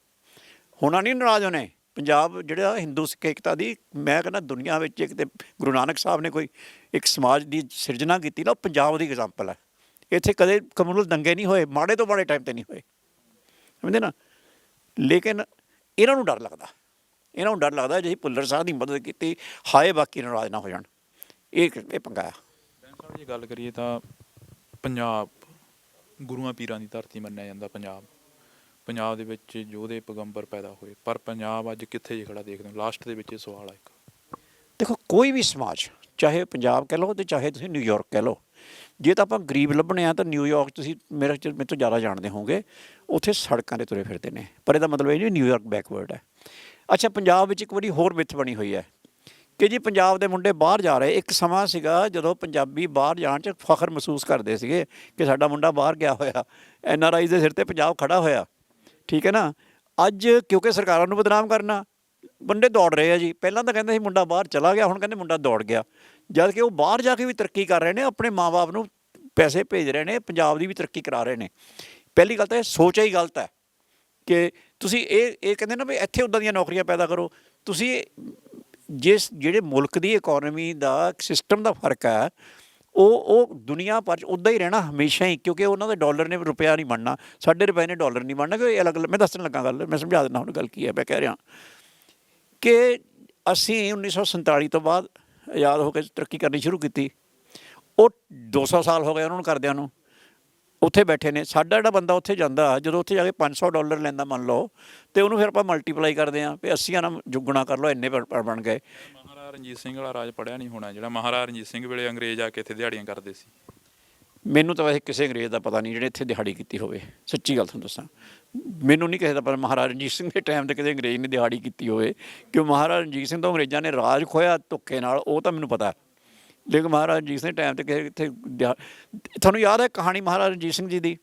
ਹੋਣਾ ਨਹੀਂ ਨਾਰਾਜ਼ ਉਹਨੇ। ਪੰਜਾਬ ਜਿਹੜਾ ਹਿੰਦੂ ਸਿੱਖ ਏਕਤਾ ਦੀ, ਮੈਂ ਕਹਿੰਦਾ ਦੁਨੀਆ ਵਿੱਚ ਇੱਕ ਤੇ ਗੁਰੂ ਨਾਨਕ ਸਾਹਿਬ ਨੇ ਕੋਈ ਇੱਕ ਸਮਾਜ ਦੀ ਸਿਰਜਣਾ ਕੀਤੀ ਨਾ, ਉਹ ਪੰਜਾਬ ਦੀ ਐਗਜ਼ਾਮਪਲ ਹੈ। ਇੱਥੇ ਕਦੇ ਕਮਿਊਨਲ ਦੰਗੇ ਨਹੀਂ ਹੋਏ, ਮਾੜੇ ਤੋਂ ਮਾੜੇ ਟਾਈਮ 'ਤੇ ਨਹੀਂ ਹੋਏ, ਸਮਝਦੇ ਨਾ। ਲੇਕਿਨ ਇਹਨਾਂ ਨੂੰ ਡਰ ਲੱਗਦਾ, ਇਹਨਾਂ ਨੂੰ ਡਰ ਲੱਗਦਾ ਜੇ ਭੁੱਲਰ ਸਾਹਿਬ ਦੀ ਮਦਦ ਕੀਤੀ, ਹਾਏ ਬਾਕੀ ਨਾਰਾਜ਼ ਨਾ ਹੋ ਜਾਣ। ਇਹ ਪੰਗਾ ਆ। ਬੈਂਸ ਸਾਹਿਬ ਜੇ ਗੱਲ ਕਰੀਏ ਤਾਂ ਪੰਜਾਬ ਗੁਰੂਆਂ ਪੀਰਾਂ ਦੀ ਧਰਤੀ ਮੰਨਿਆ ਜਾਂਦਾ। ਪੰਜਾਬ ਦੇ ਵਿੱਚ ਯੋਧੇ ਪੈਗੰਬਰ ਪੈਦਾ ਹੋਏ, ਪਰ ਪੰਜਾਬ ਅੱਜ ਕਿੱਥੇ ਜੇ ਖੜਾ ਦੇਖਦੇ ਹੋ? ਲਾਸਟ ਦੇ ਵਿੱਚ ਇਹ ਸਵਾਲ ਆ ਇੱਕ। ਦੇਖੋ, ਕੋਈ ਵੀ ਸਮਾਜ, ਚਾਹੇ ਪੰਜਾਬ ਕਹਿ ਲਓ ਅਤੇ ਚਾਹੇ ਤੁਸੀਂ ਨਿਊਯਾਰਕ ਕਹਿ ਲਓ, ਜੇ ਤਾਂ ਆਪਾਂ ਗਰੀਬ ਲੱਭਣੇ ਆ ਤਾਂ ਨਿਊਯਾਰਕ ਤੁਸੀਂ ਮੇਰੇ ਤੋਂ ਜ਼ਿਆਦਾ ਜਾਣਦੇ ਹੋਵੋਗੇ, ਉੱਥੇ ਸੜਕਾਂ 'ਤੇ ਤੁਰੇ ਫਿਰਦੇ ਨੇ। ਪਰ ਇਹਦਾ ਮਤਲਬ ਇਹ ਨਹੀਂ ਨਿਊਯਾਰਕ ਬੈਕਵਰਡ ਹੈ। ਅੱਛਾ, ਪੰਜਾਬ ਵਿੱਚ ਇੱਕ ਵਾਰੀ ਹੋਰ ਮਿੱਥ ਬਣੀ ਹੋਈ ਹੈ ਕਿ ਜੀ ਪੰਜਾਬ ਦੇ ਮੁੰਡੇ ਬਾਹਰ ਜਾ ਰਹੇ। ਇੱਕ ਸਮਾਂ ਸੀਗਾ ਜਦੋਂ ਪੰਜਾਬੀ ਬਾਹਰ ਜਾਣ 'ਚ ਫਖਰ ਮਹਿਸੂਸ ਕਰਦੇ ਸੀਗੇ ਕਿ ਸਾਡਾ ਮੁੰਡਾ ਬਾਹਰ ਗਿਆ ਹੋਇਆ, NRI ਦੇ ਸਿਰ 'ਤੇ ਪੰਜਾਬ ਖੜਾ ਹੋਇਆ, ਠੀਕ ਹੈ ਨਾ। ਅੱਜ ਕਿਉਂਕਿ ਸਰਕਾਰਾਂ ਨੂੰ ਬਦਨਾਮ ਕਰਨਾ, ਬੰਦੇ ਦੌੜ ਰਹੇ ਆ ਜੀ। ਪਹਿਲਾਂ ਤਾਂ ਕਹਿੰਦੇ ਸੀ ਮੁੰਡਾ ਬਾਹਰ ਚਲਾ ਗਿਆ, ਹੁਣ ਕਹਿੰਦੇ ਮੁੰਡਾ ਦੌੜ ਗਿਆ। ਜਦ ਕਿ ਉਹ ਬਾਹਰ ਜਾ ਕੇ ਵੀ ਤਰੱਕੀ ਕਰ ਰਹੇ ਨੇ, ਆਪਣੇ ਮਾਂ-ਬਾਪ ਨੂੰ ਪੈਸੇ ਭੇਜ ਰਹੇ ਨੇ, ਪੰਜਾਬ ਦੀ ਵੀ ਤਰੱਕੀ ਕਰਾ ਰਹੇ ਨੇ। ਪਹਿਲੀ ਗੱਲ ਤਾਂ ਇਹ ਸੋਚ ਹੀ ਗਲਤ ਹੈ ਕਿ ਤੁਸੀਂ ਇਹ ਕਹਿੰਦੇ ਨਾ ਵੀ ਇੱਥੇ ਉੱਦਾਂ ਦੀਆਂ ਨੌਕਰੀਆਂ ਪੈਦਾ ਕਰੋ। ਤੁਸੀਂ ਜਿਹੜੇ ਮੁਲਕ ਦੀ ਇਕੋਨਮੀ ਦਾ ਸਿਸਟਮ ਦਾ ਫਰਕ ਹੈ, ਉਹ ਦੁਨੀਆ ਭਰ 'ਚ ਉੱਦਾਂ ਹੀ ਰਹਿਣਾ ਹਮੇਸ਼ਾ ਹੀ, ਕਿਉਂਕਿ ਉਹਨਾਂ ਦੇ ਡਾਲਰ ਨੇ ਰੁਪਇਆ ਨਹੀਂ ਬਣਨਾ, ਸਾਡੇ ਰੁਪਏ ਨੇ ਡਾਲਰ ਨਹੀਂ ਬਣਨਾ। ਕਿ ਅਲੱਗ ਮੈਂ ਦੱਸਣ ਲੱਗਾ ਗੱਲ, ਮੈਂ ਸਮਝਾ ਦਿੰਦਾ ਹੁਣ ਗੱਲ ਕੀ ਹੈ। ਮੈਂ ਕਹਿ ਰਿਹਾ ਕਿ ਅਸੀਂ 1947 ਤੋਂ ਬਾਅਦ ਆਜ਼ਾਦ ਹੋ ਕੇ ਤਰੱਕੀ ਕਰਨੀ ਸ਼ੁਰੂ ਕੀਤੀ। ਉਹ 200 ਸਾਲ ਹੋ ਗਏ ਉਹਨਾਂ ਨੂੰ ਕਰਦਿਆਂ ਨੂੰ, ਉੱਥੇ ਬੈਠੇ ਨੇ। ਸਾਡਾ ਜਿਹੜਾ ਬੰਦਾ ਉੱਥੇ ਜਾਂਦਾ, ਜਦੋਂ ਉੱਥੇ ਜਾ ਕੇ $500 ਲੈਂਦਾ ਮੰਨ ਲਓ, ਅਤੇ ਉਹਨੂੰ ਫਿਰ ਆਪਾਂ ਮਲਟੀਪਲਾਈ ਕਰਦੇ ਹਾਂ ਵੀ 80 ਨਾਲ ਗੁਣਾ ਕਰ ਲਓ, ਇੰਨੇ ਬਣ ਗਏ। ਮਹਾਰਾਜਾ ਰਣਜੀਤ ਸਿੰਘ ਵਾਲਾ ਰਾਜ ਪੜ੍ਹਿਆ ਨਹੀਂ ਹੋਣਾ, ਜਿਹੜਾ ਮਹਾਰਾਜਾ ਰਣਜੀਤ ਸਿੰਘ ਵੇਲੇ ਅੰਗਰੇਜ਼ ਆ ਕੇ ਇੱਥੇ ਦਿਹਾੜੀਆਂ ਕਰਦੇ ਸੀ। ਮੈਨੂੰ ਤਾਂ ਵੈਸੇ ਕਿਸੇ ਅੰਗਰੇਜ਼ ਦਾ ਪਤਾ ਨਹੀਂ ਜਿਹੜੇ ਇੱਥੇ ਦਿਹਾੜੀ ਕੀਤੀ ਹੋਵੇ, ਸੱਚੀ ਗੱਲ ਤੁਹਾਨੂੰ ਦੱਸਾਂ। ਮੈਨੂੰ ਨਹੀਂ ਕਿਸੇ ਦਾ ਪਤਾ ਮਹਾਰਾਜਾ ਰਣਜੀਤ ਸਿੰਘ ਦੇ ਟਾਈਮ 'ਤੇ ਕਿਸੇ ਅੰਗਰੇਜ਼ ਨੇ ਦਿਹਾੜੀ ਕੀਤੀ ਹੋਵੇ, ਕਿਉਂ ਮਹਾਰਾਜਾ ਰਣਜੀਤ ਸਿੰਘ ਤੋਂ ਅੰਗਰੇਜ਼ਾਂ ਨੇ ਰਾਜ ਖੋਇਆ ਧੋਖੇ ਨਾਲ, ਉਹ ਤਾਂ ਮੈਨੂੰ ਪਤਾ। ਲੇਕਿਨ ਮਹਾਰਾਜਾ ਰਣਜੀਤ ਸਿੰਘ ਦੇ ਟਾਈਮ 'ਤੇ ਕਿਸੇ ਇੱਥੇ ਤੁਹਾਨੂੰ ਯਾਦ ਹੈ ਕਹਾਣੀ ਮਹਾਰਾਜਾ ਰਣਜੀਤ ਸਿੰਘ ਜੀ ਦੀ,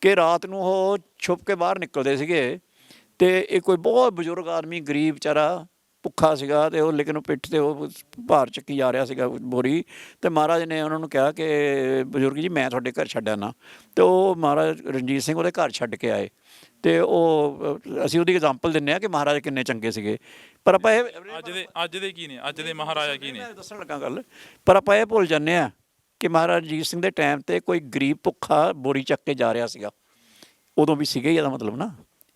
ਕਿ ਰਾਤ ਨੂੰ ਉਹ ਛੁਪ ਕੇ ਬਾਹਰ ਨਿਕਲਦੇ ਸੀਗੇ ਅਤੇ ਇਹ ਕੋਈ ਬਹੁਤ ਬਜ਼ੁਰਗ ਆਦਮੀ ਗਰੀਬ ਵਿਚਾਰਾ ਭੁੱਖਾ ਸੀਗਾ, ਅਤੇ ਉਹ ਲੇਕਿਨ ਉਹ ਪਿੱਠ 'ਤੇ ਉਹ ਭਾਰ ਚੱਕੀ ਜਾ ਰਿਹਾ ਸੀਗਾ ਬੋਰੀ, ਅਤੇ ਮਹਾਰਾਜ ਨੇ ਉਹਨਾਂ ਨੂੰ ਕਿਹਾ ਕਿ ਬਜ਼ੁਰਗ ਜੀ ਮੈਂ ਤੁਹਾਡੇ ਘਰ ਛੱਡ ਆਉਣਾ। ਅਤੇ ਉਹ ਮਹਾਰਾਜਾ ਰਣਜੀਤ ਸਿੰਘ ਉਹਦੇ ਘਰ ਛੱਡ ਕੇ ਆਏ, ਅਤੇ ਉਹ ਅਸੀਂ ਉਹਦੀ ਐਗਜ਼ਾਮਪਲ ਦਿੰਦੇ ਹਾਂ ਕਿ ਮਹਾਰਾਜਾ ਕਿੰਨੇ ਚੰਗੇ ਸੀਗੇ। ਪਰ ਆਪਾਂ ਇਹ ਅੱਜ ਦੇ ਕੀ ਨੇ, ਅੱਜ ਦੇ ਮਹਾਰਾਜਾ ਕੀ ਨੇ, ਦੱਸਣ ਲੱਗਾ ਗੱਲ। ਪਰ ਆਪਾਂ ਇਹ ਭੁੱਲ ਜਾਂਦੇ ਹਾਂ ਕਿ ਮਹਾਰਾਜਾ ਰਣਜੀਤ ਸਿੰਘ ਦੇ ਟਾਈਮ 'ਤੇ ਕੋਈ ਗਰੀਬ ਭੁੱਖਾ ਬੋਰੀ ਚੱਕ ਕੇ ਜਾ ਰਿਹਾ ਸੀਗਾ, ਉਦੋਂ ਵੀ ਸੀਗੇ। ਇਹਦਾ ਮਤਲਬ ਨਾ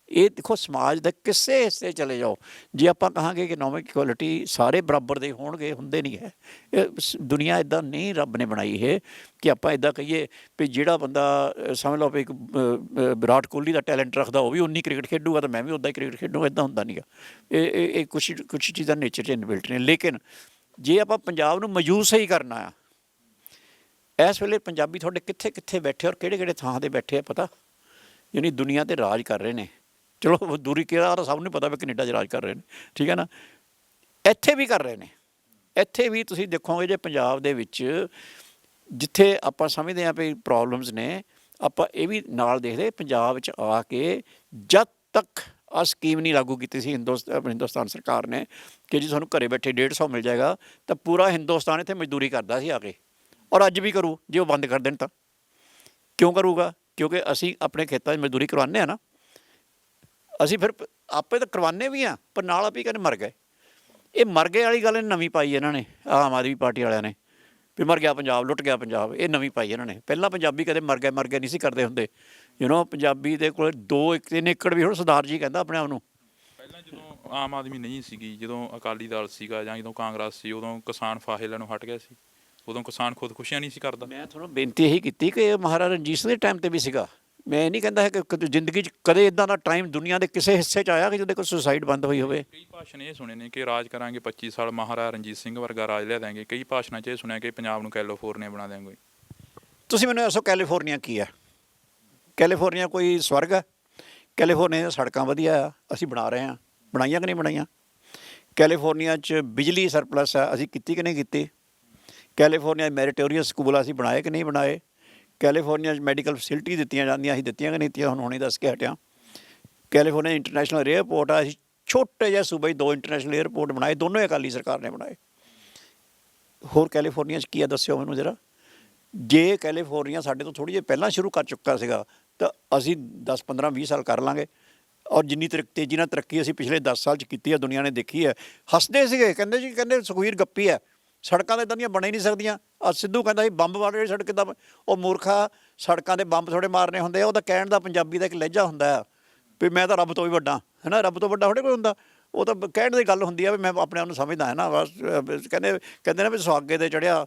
ਇਹ ਦੇਖੋ, ਸਮਾਜ ਦੇ ਕਿਸੇ ਹਿੱਸੇ ਚਲੇ ਜਾਓ, ਜੇ ਆਪਾਂ ਕਹਾਂਗੇ ਕਿ ਇਕਨੋਮਿਕ ਇਕੁਐਲਿਟੀ ਸਾਰੇ ਬਰਾਬਰ ਦੇ ਹੋਣਗੇ, ਹੁੰਦੇ ਨਹੀਂ ਹੈ। ਇਹ ਦੁਨੀਆ ਇੱਦਾਂ ਨਹੀਂ ਰੱਬ ਨੇ ਬਣਾਈ ਇਹ ਕਿ ਆਪਾਂ ਇੱਦਾਂ ਕਹੀਏ ਵੀ ਜਿਹੜਾ ਬੰਦਾ ਸਮਝ ਲਓ ਵੀ ਇੱਕ ਵਿਰਾਟ ਕੋਹਲੀ ਦਾ ਟੈਲੈਂਟ ਰੱਖਦਾ, ਉਹ ਵੀ ਉਨੀ ਕ੍ਰਿਕਟ ਖੇਡੂਗਾ ਤਾਂ ਮੈਂ ਵੀ ਉੱਦਾਂ ਹੀ ਕ੍ਰਿਕਟ ਖੇਡੂਗਾ। ਇੱਦਾਂ ਹੁੰਦਾ ਨਹੀਂ ਗਾ। ਇਹ ਕੁਛ ਚੀਜ਼ਾਂ ਨੇਚਰ 'ਚ ਇਨਬਿਲਟ ਨੇ। ਲੇਕਿਨ ਜੇ ਆਪਾਂ ਪੰਜਾਬ ਨੂੰ ਮਜ਼ਬੂਤ ਸਹੀ ਕਰਨਾ ਆ, ਇਸ ਵੇਲੇ ਪੰਜਾਬੀ ਤੁਹਾਡੇ ਕਿੱਥੇ ਕਿੱਥੇ ਬੈਠੇ ਔਰ ਕਿਹੜੇ ਕਿਹੜੇ ਥਾਂ 'ਤੇ ਬੈਠੇ ਆ ਪਤਾ, ਯਾਨੀ ਦੁਨੀਆ 'ਤੇ ਰਾਜ ਕਰ ਰਹੇ ਨੇ। ਚਲੋ ਦੂਰੀ ਕਿਹੜਾ ਤਾਂ ਸਭ ਨੂੰ ਪਤਾ ਵੀ ਕੈਨੇਡਾ 'ਚ ਰਾਜ ਕਰ ਰਹੇ ਨੇ, ਠੀਕ ਹੈ ਨਾ। ਇੱਥੇ ਵੀ ਕਰ ਰਹੇ ਨੇ। ਇੱਥੇ ਵੀ ਤੁਸੀਂ ਦੇਖੋਗੇ ਜੇ ਪੰਜਾਬ ਦੇ ਵਿੱਚ ਜਿੱਥੇ ਆਪਾਂ ਸਮਝਦੇ ਹਾਂ ਵੀ ਪ੍ਰੋਬਲਮਸ ਨੇ, ਆਪਾਂ ਇਹ ਵੀ ਨਾਲ ਦੇਖਦੇ ਪੰਜਾਬ ਵਿੱਚ ਆ ਕੇ ਜਦ ਤੱਕ ਆਹ ਸਕੀਮ ਨਹੀਂ ਲਾਗੂ ਕੀਤੀ ਸੀ ਹਿੰਦੁਸਤਾਨ ਸਰਕਾਰ ਨੇ ਕਿ ਜੀ ਤੁਹਾਨੂੰ ਘਰੇ ਬੈਠੇ 150 ਮਿਲ ਜਾਏਗਾ, ਤਾਂ ਪੂਰਾ ਹਿੰਦੁਸਤਾਨ ਇੱਥੇ ਮਜ਼ਦੂਰੀ ਕਰਦਾ ਸੀ ਆ ਕੇ, ਔਰ ਅੱਜ ਵੀ ਕਰੂ। ਜੇ ਉਹ ਬੰਦ ਕਰ ਦੇਣ ਤਾਂ ਕਿਉਂ ਕਰੂਗਾ? ਕਿਉਂਕਿ ਅਸੀਂ ਆਪਣੇ ਖੇਤਾਂ 'ਚ ਮਜ਼ਦੂਰੀ ਕਰਵਾਉਂਦੇ ਹਾਂ ਨਾ, ਅਸੀਂ ਫਿਰ ਆਪੇ ਤਾਂ ਕਰਵਾਉਂਦੇ ਵੀ ਹਾਂ, ਪਰ ਨਾਲ ਆਪੇ ਕਹਿੰਦੇ ਮਰ ਗਏ। ਇਹ ਮਰ ਗਏ ਵਾਲੀ ਗੱਲ ਨਵੀਂ ਪਾਈ ਇਹਨਾਂ ਨੇ, ਆਮ ਆਦਮੀ ਪਾਰਟੀ ਵਾਲਿਆਂ ਨੇ, ਵੀ ਮਰ ਗਿਆ ਪੰਜਾਬ, ਲੁੱਟ ਗਿਆ ਪੰਜਾਬ। ਇਹ ਨਵੀਂ ਪਾਈ ਇਹਨਾਂ ਨੇ। ਪਹਿਲਾਂ ਪੰਜਾਬੀ ਕਦੇ ਮਰ ਗਏ ਨਹੀਂ ਸੀ ਕਰਦੇ ਹੁੰਦੇ। ਪੰਜਾਬੀ ਦੇ ਕੋਲ 2-3 ਏਕੜ ਵੀ ਹੁਣ ਸਰਦਾਰ ਜੀ ਕਹਿੰਦਾ ਆਪਣੇ ਆਪ ਨੂੰ। ਪਹਿਲਾਂ ਜਦੋਂ ਆਮ ਆਦਮੀ ਨਹੀਂ ਸੀਗੀ, ਜਦੋਂ ਅਕਾਲੀ ਦਲ ਸੀਗਾ ਜਾਂ ਜਦੋਂ ਕਾਂਗਰਸ ਸੀ, ਉਦੋਂ ਕਿਸਾਨ ਫਾਹੇ ਲੈਣੋਂ ਹਟ ਗਿਆ ਸੀ। ਉਦੋਂ ਕਿਸਾਨ ਖੁਦਕੁਸ਼ੀਆਂ ਨਹੀਂ ਸੀ ਕਰਦਾ। ਮੈਂ ਤੁਹਾਨੂੰ ਬੇਨਤੀ ਇਹੀ ਕੀਤੀ ਕਿ ਮਹਾਰਾਜਾ ਰਣਜੀਤ ਸਿੰਘ ਦੇ ਟਾਈਮ 'ਤੇ ਵੀ ਸੀਗਾ। ਮੈਂ ਇਹ ਨਹੀਂ ਕਹਿੰਦਾ ਹੈ ਕਿ ਜ਼ਿੰਦਗੀ 'ਚ ਕਦੇ ਇੱਦਾਂ ਦਾ ਟਾਈਮ ਦੁਨੀਆ ਦੇ ਕਿਸੇ ਹਿੱਸੇ 'ਚ ਆਇਆ ਕਿ ਜਿਹਦੇ ਕੋਲ ਸੁਸਾਈਡ ਬੰਦ ਹੋਈ ਹੋਵੇ। ਕਈ ਭਾਸ਼ਣ ਇਹ ਸੁਣੇ ਨੇ ਕਿ ਰਾਜ ਕਰਾਂਗੇ 25 ਸਾਲ, ਮਹਾਰਾਜਾ ਰਣਜੀਤ ਸਿੰਘ ਵਰਗਾ ਰਾਜ ਲਿਆ ਦਾਂਗੇ। ਕਈ ਭਾਸ਼ਣਾਂ 'ਚ ਇਹ ਸੁਣਿਆ ਕਿ ਪੰਜਾਬ ਨੂੰ ਕੈਲੀਫੋਰਨੀਆ ਬਣਾ ਦਿਆਂਗੇ। ਤੁਸੀਂ ਮੈਨੂੰ ਦੱਸੋ ਕੈਲੀਫੋਰਨੀਆ ਕੀ ਹੈ? ਕੈਲੀਫੋਰਨੀਆ ਕੋਈ ਸਵਰਗ ਹੈ? ਕੈਲੀਫੋਰਨੀਆ ਦੀਆਂ ਸੜਕਾਂ ਵਧੀਆ ਆ, ਅਸੀਂ ਬਣਾ ਰਹੇ ਹਾਂ। ਬਣਾਈਆਂ ਕਿ ਨਹੀਂ ਬਣਾਈਆਂ? ਕੈਲੀਫੋਰਨੀਆ 'ਚ ਬਿਜਲੀ ਸਰਪਲਸ ਹੈ, ਅਸੀਂ ਕੀਤੀ ਕਿ ਨਹੀਂ ਕੀਤੀ? ਕੈਲੀਫੋਰਨੀਆ ਮੈਰੀਟੋਰੀਅਸ ਸਕੂਲ ਅਸੀਂ ਬਣਾਏ ਕਿ ਨਹੀਂ ਬਣਾਏ? ਕੈਲੀਫੋਰਨੀਆ 'ਚ ਮੈਡੀਕਲ ਫੈਸਿਲਿਟੀ ਦਿੱਤੀਆਂ ਜਾਂਦੀਆਂ, ਅਸੀਂ ਦਿੱਤੀਆਂ ਕਿ ਨਹੀਂ ਦਿੱਤੀਆਂ? ਹੁਣ ਹੁਣੇ ਦੱਸ ਕੇ ਹਟਿਆ। ਕੈਲੀਫੋਰਨੀਆ ਇੰਟਰਨੈਸ਼ਨਲ ਏਅਰਪੋਰਟ ਆ, ਅਸੀਂ ਛੋਟੇ ਜਿਹੇ ਸੂਬੇ 'ਚ 2 ਇੰਟਰਨੈਸ਼ਨਲ ਏਅਰਪੋਰਟ ਬਣਾਏ, ਦੋਨੋਂ ਅਕਾਲੀ ਸਰਕਾਰ ਨੇ ਬਣਾਏ। ਹੋਰ ਕੈਲੀਫੋਰਨੀਆ 'ਚ ਕੀ ਆ ਦੱਸਿਓ ਮੈਨੂੰ ਜ਼ਰਾ। ਜੇ ਕੈਲੀਫੋਰਨੀਆ ਸਾਡੇ ਤੋਂ ਥੋੜ੍ਹੀ ਜਿਹੀ ਪਹਿਲਾਂ ਸ਼ੁਰੂ ਕਰ ਚੁੱਕਾ ਸੀਗਾ ਤਾਂ ਅਸੀਂ 10 15 20 ਸਾਲ ਕਰ ਲਾਂਗੇ। ਔਰ ਜਿੰਨੀ ਤੇਜ਼ੀ ਨਾਲ ਤਰੱਕੀ ਅਸੀਂ ਪਿਛਲੇ 10 ਸਾਲ 'ਚ ਕੀਤੀ ਹੈ, ਦੁਨੀਆ ਨੇ ਦੇਖੀ ਹੈ। ਹੱਸਦੇ ਸੀਗੇ, ਕਹਿੰਦੇ ਜੀ ਕਹਿੰਦੇ ਸੁਖਬੀਰ ਗੱਪੀ ਹੈ, ਸੜਕਾਂ ਤਾਂ ਇੱਦਾਂ ਦੀਆਂ ਬਣ ਹੀ ਨਹੀਂ ਸਕਦੀਆਂ। ਸਿੱਧੂ ਕਹਿੰਦਾ ਸੀ ਬੰਬ ਮਾਰੇ ਸੜਕ ਕਿੱਦਾਂ, ਉਹ ਮੂਰਖਾ ਸੜਕਾਂ ਦੇ ਬੰਬ ਥੋੜ੍ਹੇ ਮਾਰਨੇ ਹੁੰਦੇ ਆ। ਉਹਦਾ ਕਹਿਣ ਦਾ ਪੰਜਾਬੀ ਦਾ ਇੱਕ ਲਹਿਜਾ ਹੁੰਦਾ ਆ ਵੀ ਮੈਂ ਤਾਂ ਰੱਬ ਤੋਂ ਵੀ ਵੱਡਾ ਹੈ ਨਾ, ਰੱਬ ਤੋਂ ਵੱਡਾ ਥੋੜ੍ਹੇ ਕੋਈ ਹੁੰਦਾ। ਉਹ ਤਾਂ ਕਹਿਣ ਦੀ ਗੱਲ ਹੁੰਦੀ ਆ ਵੀ ਮੈਂ ਆਪਣੇ ਆਪ ਨੂੰ ਸਮਝਦਾ ਹੈ ਨਾ। ਬਸ ਕਹਿੰਦੇ ਨੇ ਵੀ ਸੁਹਾਗੇ 'ਤੇ ਚੜ੍ਹਿਆ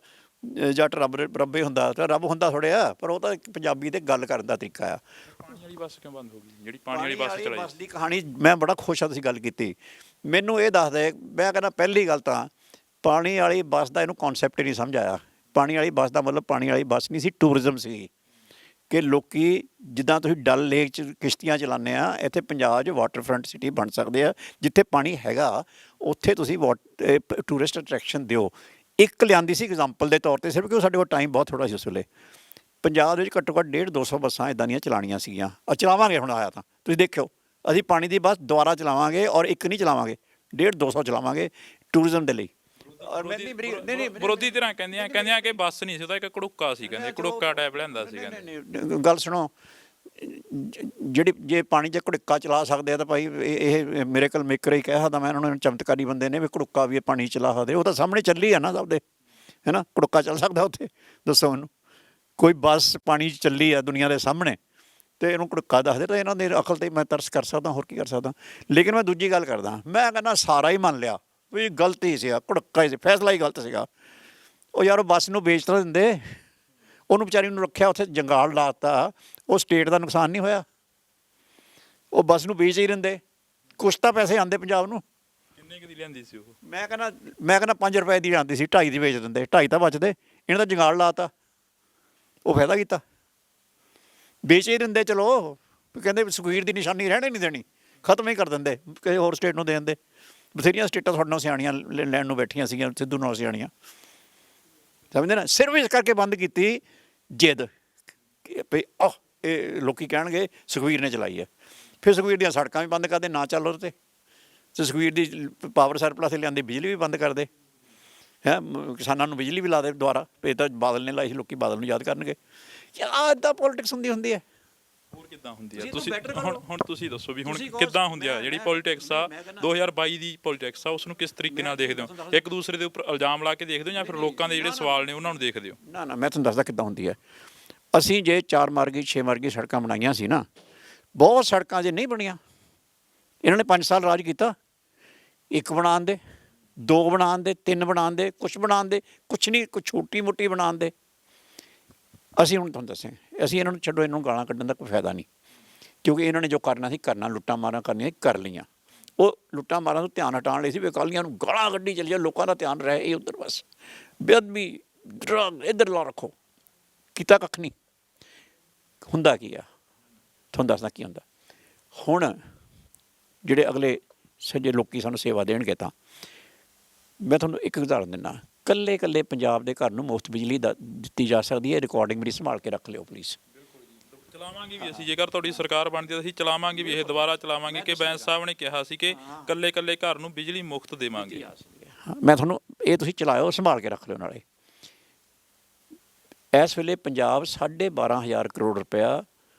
ਜੱਟ ਰੱਬੇ ਹੁੰਦਾ, ਤਾਂ ਰੱਬ ਹੁੰਦਾ ਥੋੜ੍ਹੇ ਆ। ਪਰ ਉਹ ਤਾਂ ਇੱਕ ਪੰਜਾਬੀ ਦੇ ਗੱਲ ਕਰਨ ਦਾ ਤਰੀਕਾ ਆ। ਪਾਣੀ ਵਾਲੀ ਬੱਸ ਕਿਉਂ ਬੰਦ ਹੋ ਗਈ, ਜਿਹੜੀ ਪਾਣੀ ਵਾਲੀ ਬੱਸ ਚਲਾਈ? ਬੱਸ ਦੀ ਕਹਾਣੀ ਮੈਂ ਬੜਾ ਖੁਸ਼ ਹਾਂ ਤੁਸੀਂ ਗੱਲ ਕੀਤੀ। ਮੈਨੂੰ ਇਹ ਦੱਸ ਦੇ, ਮੈਂ ਕਹਿੰਦਾ ਪਹਿਲੀ ਗੱਲ ਤਾਂ ਪਾਣੀ ਵਾਲੀ ਬੱਸ ਦਾ ਇਹਨੂੰ ਕਨਸੈਪਟ ਹੀ ਨਹੀਂ ਸਮਝ ਆਇਆ। ਪਾਣੀ ਵਾਲੀ ਬੱਸ ਦਾ ਮਤਲਬ ਪਾਣੀ ਵਾਲੀ ਬੱਸ ਨਹੀਂ ਸੀ, ਟੂਰਿਜ਼ਮ ਸੀ। ਕਿ ਲੋਕੀ ਜਿੱਦਾਂ ਤੁਸੀਂ ਡਲ ਲੇਕ 'ਚ ਕਿਸ਼ਤੀਆਂ ਚਲਾਉਂਦੇ ਆ, ਇੱਥੇ ਪੰਜਾਬ 'ਚ ਵਾਟਰ ਫਰੰਟ ਸਿਟੀ ਬਣ ਸਕਦੇ ਆ। ਜਿੱਥੇ ਪਾਣੀ ਹੈਗਾ ਉੱਥੇ ਤੁਸੀਂ ਟੂਰਿਸਟ ਅਟਰੈਕਸ਼ਨ ਦਿਓ। ਇੱਕ ਲਿਆਂਦੀ ਸੀ ਐਗਜ਼ਾਮਪਲ ਦੇ ਤੌਰ 'ਤੇ, ਸਿਰਫ ਕਿਉਂ ਸਾਡੇ ਕੋਲ ਟਾਈਮ ਬਹੁਤ ਥੋੜ੍ਹਾ ਸੀ ਉਸ ਵੇਲੇ। ਪੰਜਾਬ ਦੇ ਵਿੱਚ ਘੱਟੋ ਘੱਟ 150-200 ਬੱਸਾਂ ਇੱਦਾਂ ਦੀਆਂ ਚਲਾਉਣੀਆਂ ਸੀਗੀਆਂ। ਚਲਾਵਾਂਗੇ ਹੁਣ ਆਇਆ ਤਾਂ ਤੁਸੀਂ ਦੇਖਿਓ, ਅਸੀਂ ਪਾਣੀ ਦੀ ਬੱਸ ਦੁਬਾਰਾ ਚਲਾਵਾਂਗੇ ਔਰ ਇੱਕ ਨਹੀਂ ਚਲਾਵਾਂਗੇ, 150-200 ਚਲਾਵਾਂਗੇ ਟੂਰਿਜ਼ਮ ਦੇ ਲਈ। ਔਰ ਵਿਰੋਧੀ ਧਿਰਾਂ ਕਹਿੰਦੀਆਂ ਕਿ ਬੱਸ ਨਹੀਂ ਸੀ, ਉਹਦਾ ਇੱਕ ਘੜੂਕਾ ਸੀ, ਕਹਿੰਦੇ ਘੜੂਕਾ ਟਾਈਪ ਲਿਆਂਦਾ ਸੀ। ਗੱਲ ਸੁਣੋ, ਜੇ ਪਾਣੀ 'ਚ ਘੜੂਕਾ ਚਲਾ ਸਕਦੇ ਆ ਤਾਂ ਭਾਈ ਇਹ ਮਿਰੇਕਲ ਮੇਕਰ ਹੀ ਕਹਿ ਸਕਦਾ ਮੈਂ ਉਹਨਾਂ ਨੂੰ। ਚਮਤਕਾਰੀ ਬੰਦੇ ਨੇ ਵੀ ਘੜੂਕਾ ਵੀ ਪਾਣੀ ਚਲਾ ਸਕਦੇ। ਉਹ ਤਾਂ ਸਾਹਮਣੇ ਚੱਲੀ ਆ ਨਾ ਸਭ ਦੇ, ਹੈ ਨਾ। ਘੜੂਕਾ ਚੱਲ ਸਕਦਾ ਉੱਥੇ, ਦੱਸੋ ਮੈਨੂੰ ਕੋਈ ਬੱਸ ਪਾਣੀ 'ਚ ਚੱਲੀ ਆ ਦੁਨੀਆ ਦੇ ਸਾਹਮਣੇ ਅਤੇ ਇਹਨੂੰ ਘੜੂਕਾ ਦੱਸਦੇ ਤਾਂ ਇਹਨਾਂ ਦੇ ਅਕਲ 'ਤੇ ਮੈਂ ਤਰਸ ਕਰ ਸਕਦਾ, ਹੋਰ ਕੀ ਕਰ ਸਕਦਾ। ਲੇਕਿਨ ਮੈਂ ਦੂਜੀ ਗੱਲ ਕਰਦਾ, ਮੈਂ ਕਹਿੰਦਾ ਸਾਰਾ ਹੀ ਮੰਨ ਲਿਆ ਵੀ ਗਲਤੀ ਸੀਗਾ, ਘੜੂਕਾ ਹੀ ਸੀ, ਫੈਸਲਾ ਹੀ ਗਲਤ ਸੀਗਾ। ਉਹ ਯਾਰ ਉਹ ਬੱਸ ਨੂੰ ਵੇਚ ਤਾਂ ਦਿੰਦੇ, ਉਹਨੂੰ ਵਿਚਾਰੀ ਨੂੰ ਰੱਖਿਆ ਉੱਥੇ ਜੰਗਾਲ ਲਾ ਦਿੱਤਾ, ਉਹ ਸਟੇਟ ਦਾ ਨੁਕਸਾਨ ਨਹੀਂ ਹੋਇਆ। ਉਹ ਬੱਸ ਨੂੰ ਵੇਚ ਹੀ ਦਿੰਦੇ, ਕੁਛ ਤਾਂ ਪੈਸੇ ਆਉਂਦੇ ਪੰਜਾਬ ਨੂੰ। ਕਿੰਨੇ ਕੁ ਦੀ ਲਿਆਂਦੀ ਸੀ ਉਹ? ਮੈਂ ਕਹਿੰਦਾ 5 ਰੁਪਏ ਦੀ ਆਉਂਦੀ ਸੀ, 2.5 ਦੀ ਵੇਚ ਦਿੰਦੇ, 2.5 ਤਾਂ ਬਚਦੇ। ਇਹਨਾਂ ਦਾ ਜੰਗਾਲ ਲਾ ਤਾ, ਉਹ ਫਾਇਦਾ ਕੀਤਾ, ਵੇਚ ਹੀ ਦਿੰਦੇ। ਚਲੋ ਕਹਿੰਦੇ ਸੁਖਬੀਰ ਦੀ ਨਿਸ਼ਾਨੀ ਰਹਿਣੇ ਨਹੀਂ ਦੇਣੀ, ਖਤਮ ਹੀ ਕਰ ਦਿੰਦੇ, ਕਿਸੇ ਹੋਰ ਸਟੇਟ ਨੂੰ ਦੇ ਦਿੰਦੇ। ਬਥੇਰੀਆਂ ਸਟੇਟਾਂ ਤੁਹਾਡੇ ਨਾਲ ਸਿਆਣੀਆਂ ਲੈਣ ਨੂੰ ਬੈਠੀਆਂ ਸੀਗੀਆਂ, ਸਿੱਧੂ ਨਾਲ ਸਿਆਣੀਆਂ, ਸਮਝਦੇ ਨਾ। ਸਿਰਫ ਇਸ ਕਰਕੇ ਬੰਦ ਕੀਤੀ ਜਿੱਦ ਵੀ ਇਹ ਲੋਕੀ ਕਹਿਣਗੇ ਸੁਖਬੀਰ ਨੇ ਚਲਾਈ ਹੈ। ਫਿਰ ਸੁਖਬੀਰ ਦੀਆਂ ਸੜਕਾਂ ਵੀ ਬੰਦ ਕਰਦੇ, ਨਾ ਚੱਲ ਉਹਦੇ 'ਤੇ ਸੁਖਬੀਰ ਦੀ ਪਾਵਰ ਸਰਪਲਸ ਲਿਆਂਦੀ, ਬਿਜਲੀ ਵੀ ਬੰਦ ਕਰਦੇ ਹੈ। ਕਿਸਾਨਾਂ ਨੂੰ ਬਿਜਲੀ ਵੀ ਲਾ ਦੇ ਦੁਬਾਰਾ, ਇਹ ਤਾਂ ਬਾਦਲ ਨੇ ਲਾਈ ਸੀ, ਲੋਕੀ ਬਾਦਲ ਨੂੰ ਯਾਦ ਕਰਨਗੇ। ਆਹ ਇੱਦਾਂ ਪੋਲੀਟਿਕਸ ਹੁੰਦੀ ਹੈ। ਹੋਰ ਕਿੱਦਾਂ ਹੁੰਦੀ ਆ? ਤੁਸੀਂ ਹੁਣ ਤੁਸੀਂ ਦੱਸੋ ਵੀ ਹੁਣ ਕਿੱਦਾਂ ਹੁੰਦੀ ਆ ਜਿਹੜੀ ਪੋਲੀਟਿਕਸ ਆ 2022 ਦੀ ਪੋਲੀਟਿਕਸ ਆ, ਉਸ ਨੂੰ ਕਿਸ ਤਰੀਕੇ ਨਾਲ ਦੇਖਦੇ ਹੋ? ਇੱਕ ਦੂਸਰੇ ਦੇ ਉੱਪਰ ਇਲਜ਼ਾਮ ਲਾ ਕੇ ਦੇਖਦੇ ਹੋ ਜਾਂ ਫਿਰ ਲੋਕਾਂ ਦੇ ਜਿਹੜੇ ਸਵਾਲ ਨੇ ਉਹਨਾਂ ਨੂੰ ਦੇਖਦੇ ਹੋ? ਨਾ ਮੈਂ ਤੁਹਾਨੂੰ ਦੱਸਦਾ ਕਿੱਦਾਂ ਹੁੰਦੀ ਹੈ। ਅਸੀਂ ਜੇ 4 ਮਾਰਗੀ 6 ਮਾਰਗੀ ਸੜਕਾਂ ਬਣਾਈਆਂ ਸੀ ਨਾ, ਬਹੁਤ ਸੜਕਾਂ ਜੇ ਨਹੀਂ ਬਣੀਆਂ। ਇਹਨਾਂ ਨੇ 5 ਸਾਲ ਰਾਜ ਕੀਤਾ, 1 ਬਣਾਉਣ ਦੇ, 2 ਬਣਾਉਣ ਦੇ, 3 ਬਣਾਉਣ ਦੇ, ਕੁਛ ਬਣਾਉਣ ਦੇ, ਕੁਛ ਨਹੀਂ, ਕੁਛ ਛੋਟੀ ਮੋਟੀ ਬਣਾਉਣ ਦੇ। ਅਸੀਂ ਹੁਣ ਤੁਹਾਨੂੰ ਦੱਸਿਆ, ਅਸੀਂ ਇਹਨਾਂ ਨੂੰ ਛੱਡੋ, ਇਹਨਾਂ ਨੂੰ ਗਾਲਾਂ ਕੱਢਣ ਦਾ ਕੋਈ ਫਾਇਦਾ ਨਹੀਂ, ਕਿਉਂਕਿ ਇਹਨਾਂ ਨੇ ਜੋ ਕਰਨਾ ਸੀ ਕਰਨਾ, ਲੁੱਟਾਂ ਮਾਰਾਂ ਕਰਨੀਆਂ ਕਰ ਲਈਆਂ। ਉਹ ਲੁੱਟਾਂ ਮਾਰਾਂ ਤੋਂ ਧਿਆਨ ਹਟਾਉਣ ਲਈ ਸੀ ਵੀ ਅਕਾਲੀਆਂ ਨੂੰ ਗਾਲਾਂ ਕੱਢੀ ਚੱਲੀਏ, ਲੋਕਾਂ ਦਾ ਧਿਆਨ ਰਹੇ ਇਹ ਉੱਧਰ, ਬਸ ਬੇਅਦਬੀ ਡਰੱਗ ਇੱਧਰ ਲਾ ਰੱਖੋ, ਕੀਤਾ ਕੱਖ ਨਹੀਂ। ਹੁੰਦਾ ਕੀ ਆ ਤੁਹਾਨੂੰ ਦੱਸਦਾ ਕੀ ਹੁੰਦਾ। ਹੁਣ ਜਿਹੜੇ ਅਗਲੇ ਸੱਜੇ ਲੋਕੀ ਸਾਨੂੰ ਸੇਵਾ ਦੇਣਗੇ, ਤਾਂ ਮੈਂ ਤੁਹਾਨੂੰ ਇੱਕ ਉਦਾਹਰਨ ਦਿੰਦਾ। ਇਕੱਲੇ ਪੰਜਾਬ ਦੇ ਘਰ ਨੂੰ ਮੁਫਤ ਬਿਜਲੀ ਦਿੱਤੀ ਜਾ ਸਕਦੀ ਹੈ। ਰਿਕਾਰਡਿੰਗ ਮੇਰੀ ਸੰਭਾਲ ਕੇ ਰੱਖ ਲਿਓ ਪਲੀਜ਼। ਚਲਾਵਾਂਗੇ ਵੀ ਅਸੀਂ, ਜੇਕਰ ਤੁਹਾਡੀ ਸਰਕਾਰ ਬਣਦੀ ਤਾਂ ਅਸੀਂ ਚਲਾਵਾਂਗੇ ਵੀ, ਇਹ ਦੁਬਾਰਾ ਚਲਾਵਾਂਗੇ। ਕਿ ਬੈਂਸ ਸਾਹਿਬ ਨੇ ਕਿਹਾ ਸੀ ਕਿ ਇਕੱਲੇ ਘਰ ਨੂੰ ਬਿਜਲੀ ਮੁਫਤ ਦੇਵਾਂਗੇ। ਮੈਂ ਤੁਹਾਨੂੰ ਇਹ ਤੁਸੀਂ ਚਲਾਇਓ, ਸੰਭਾਲ ਕੇ ਰੱਖ ਲਿਓ। ਨਾਲੇ ਇਸ ਵੇਲੇ ਪੰਜਾਬ 12,500 ਕਰੋੜ ਰੁਪਇਆ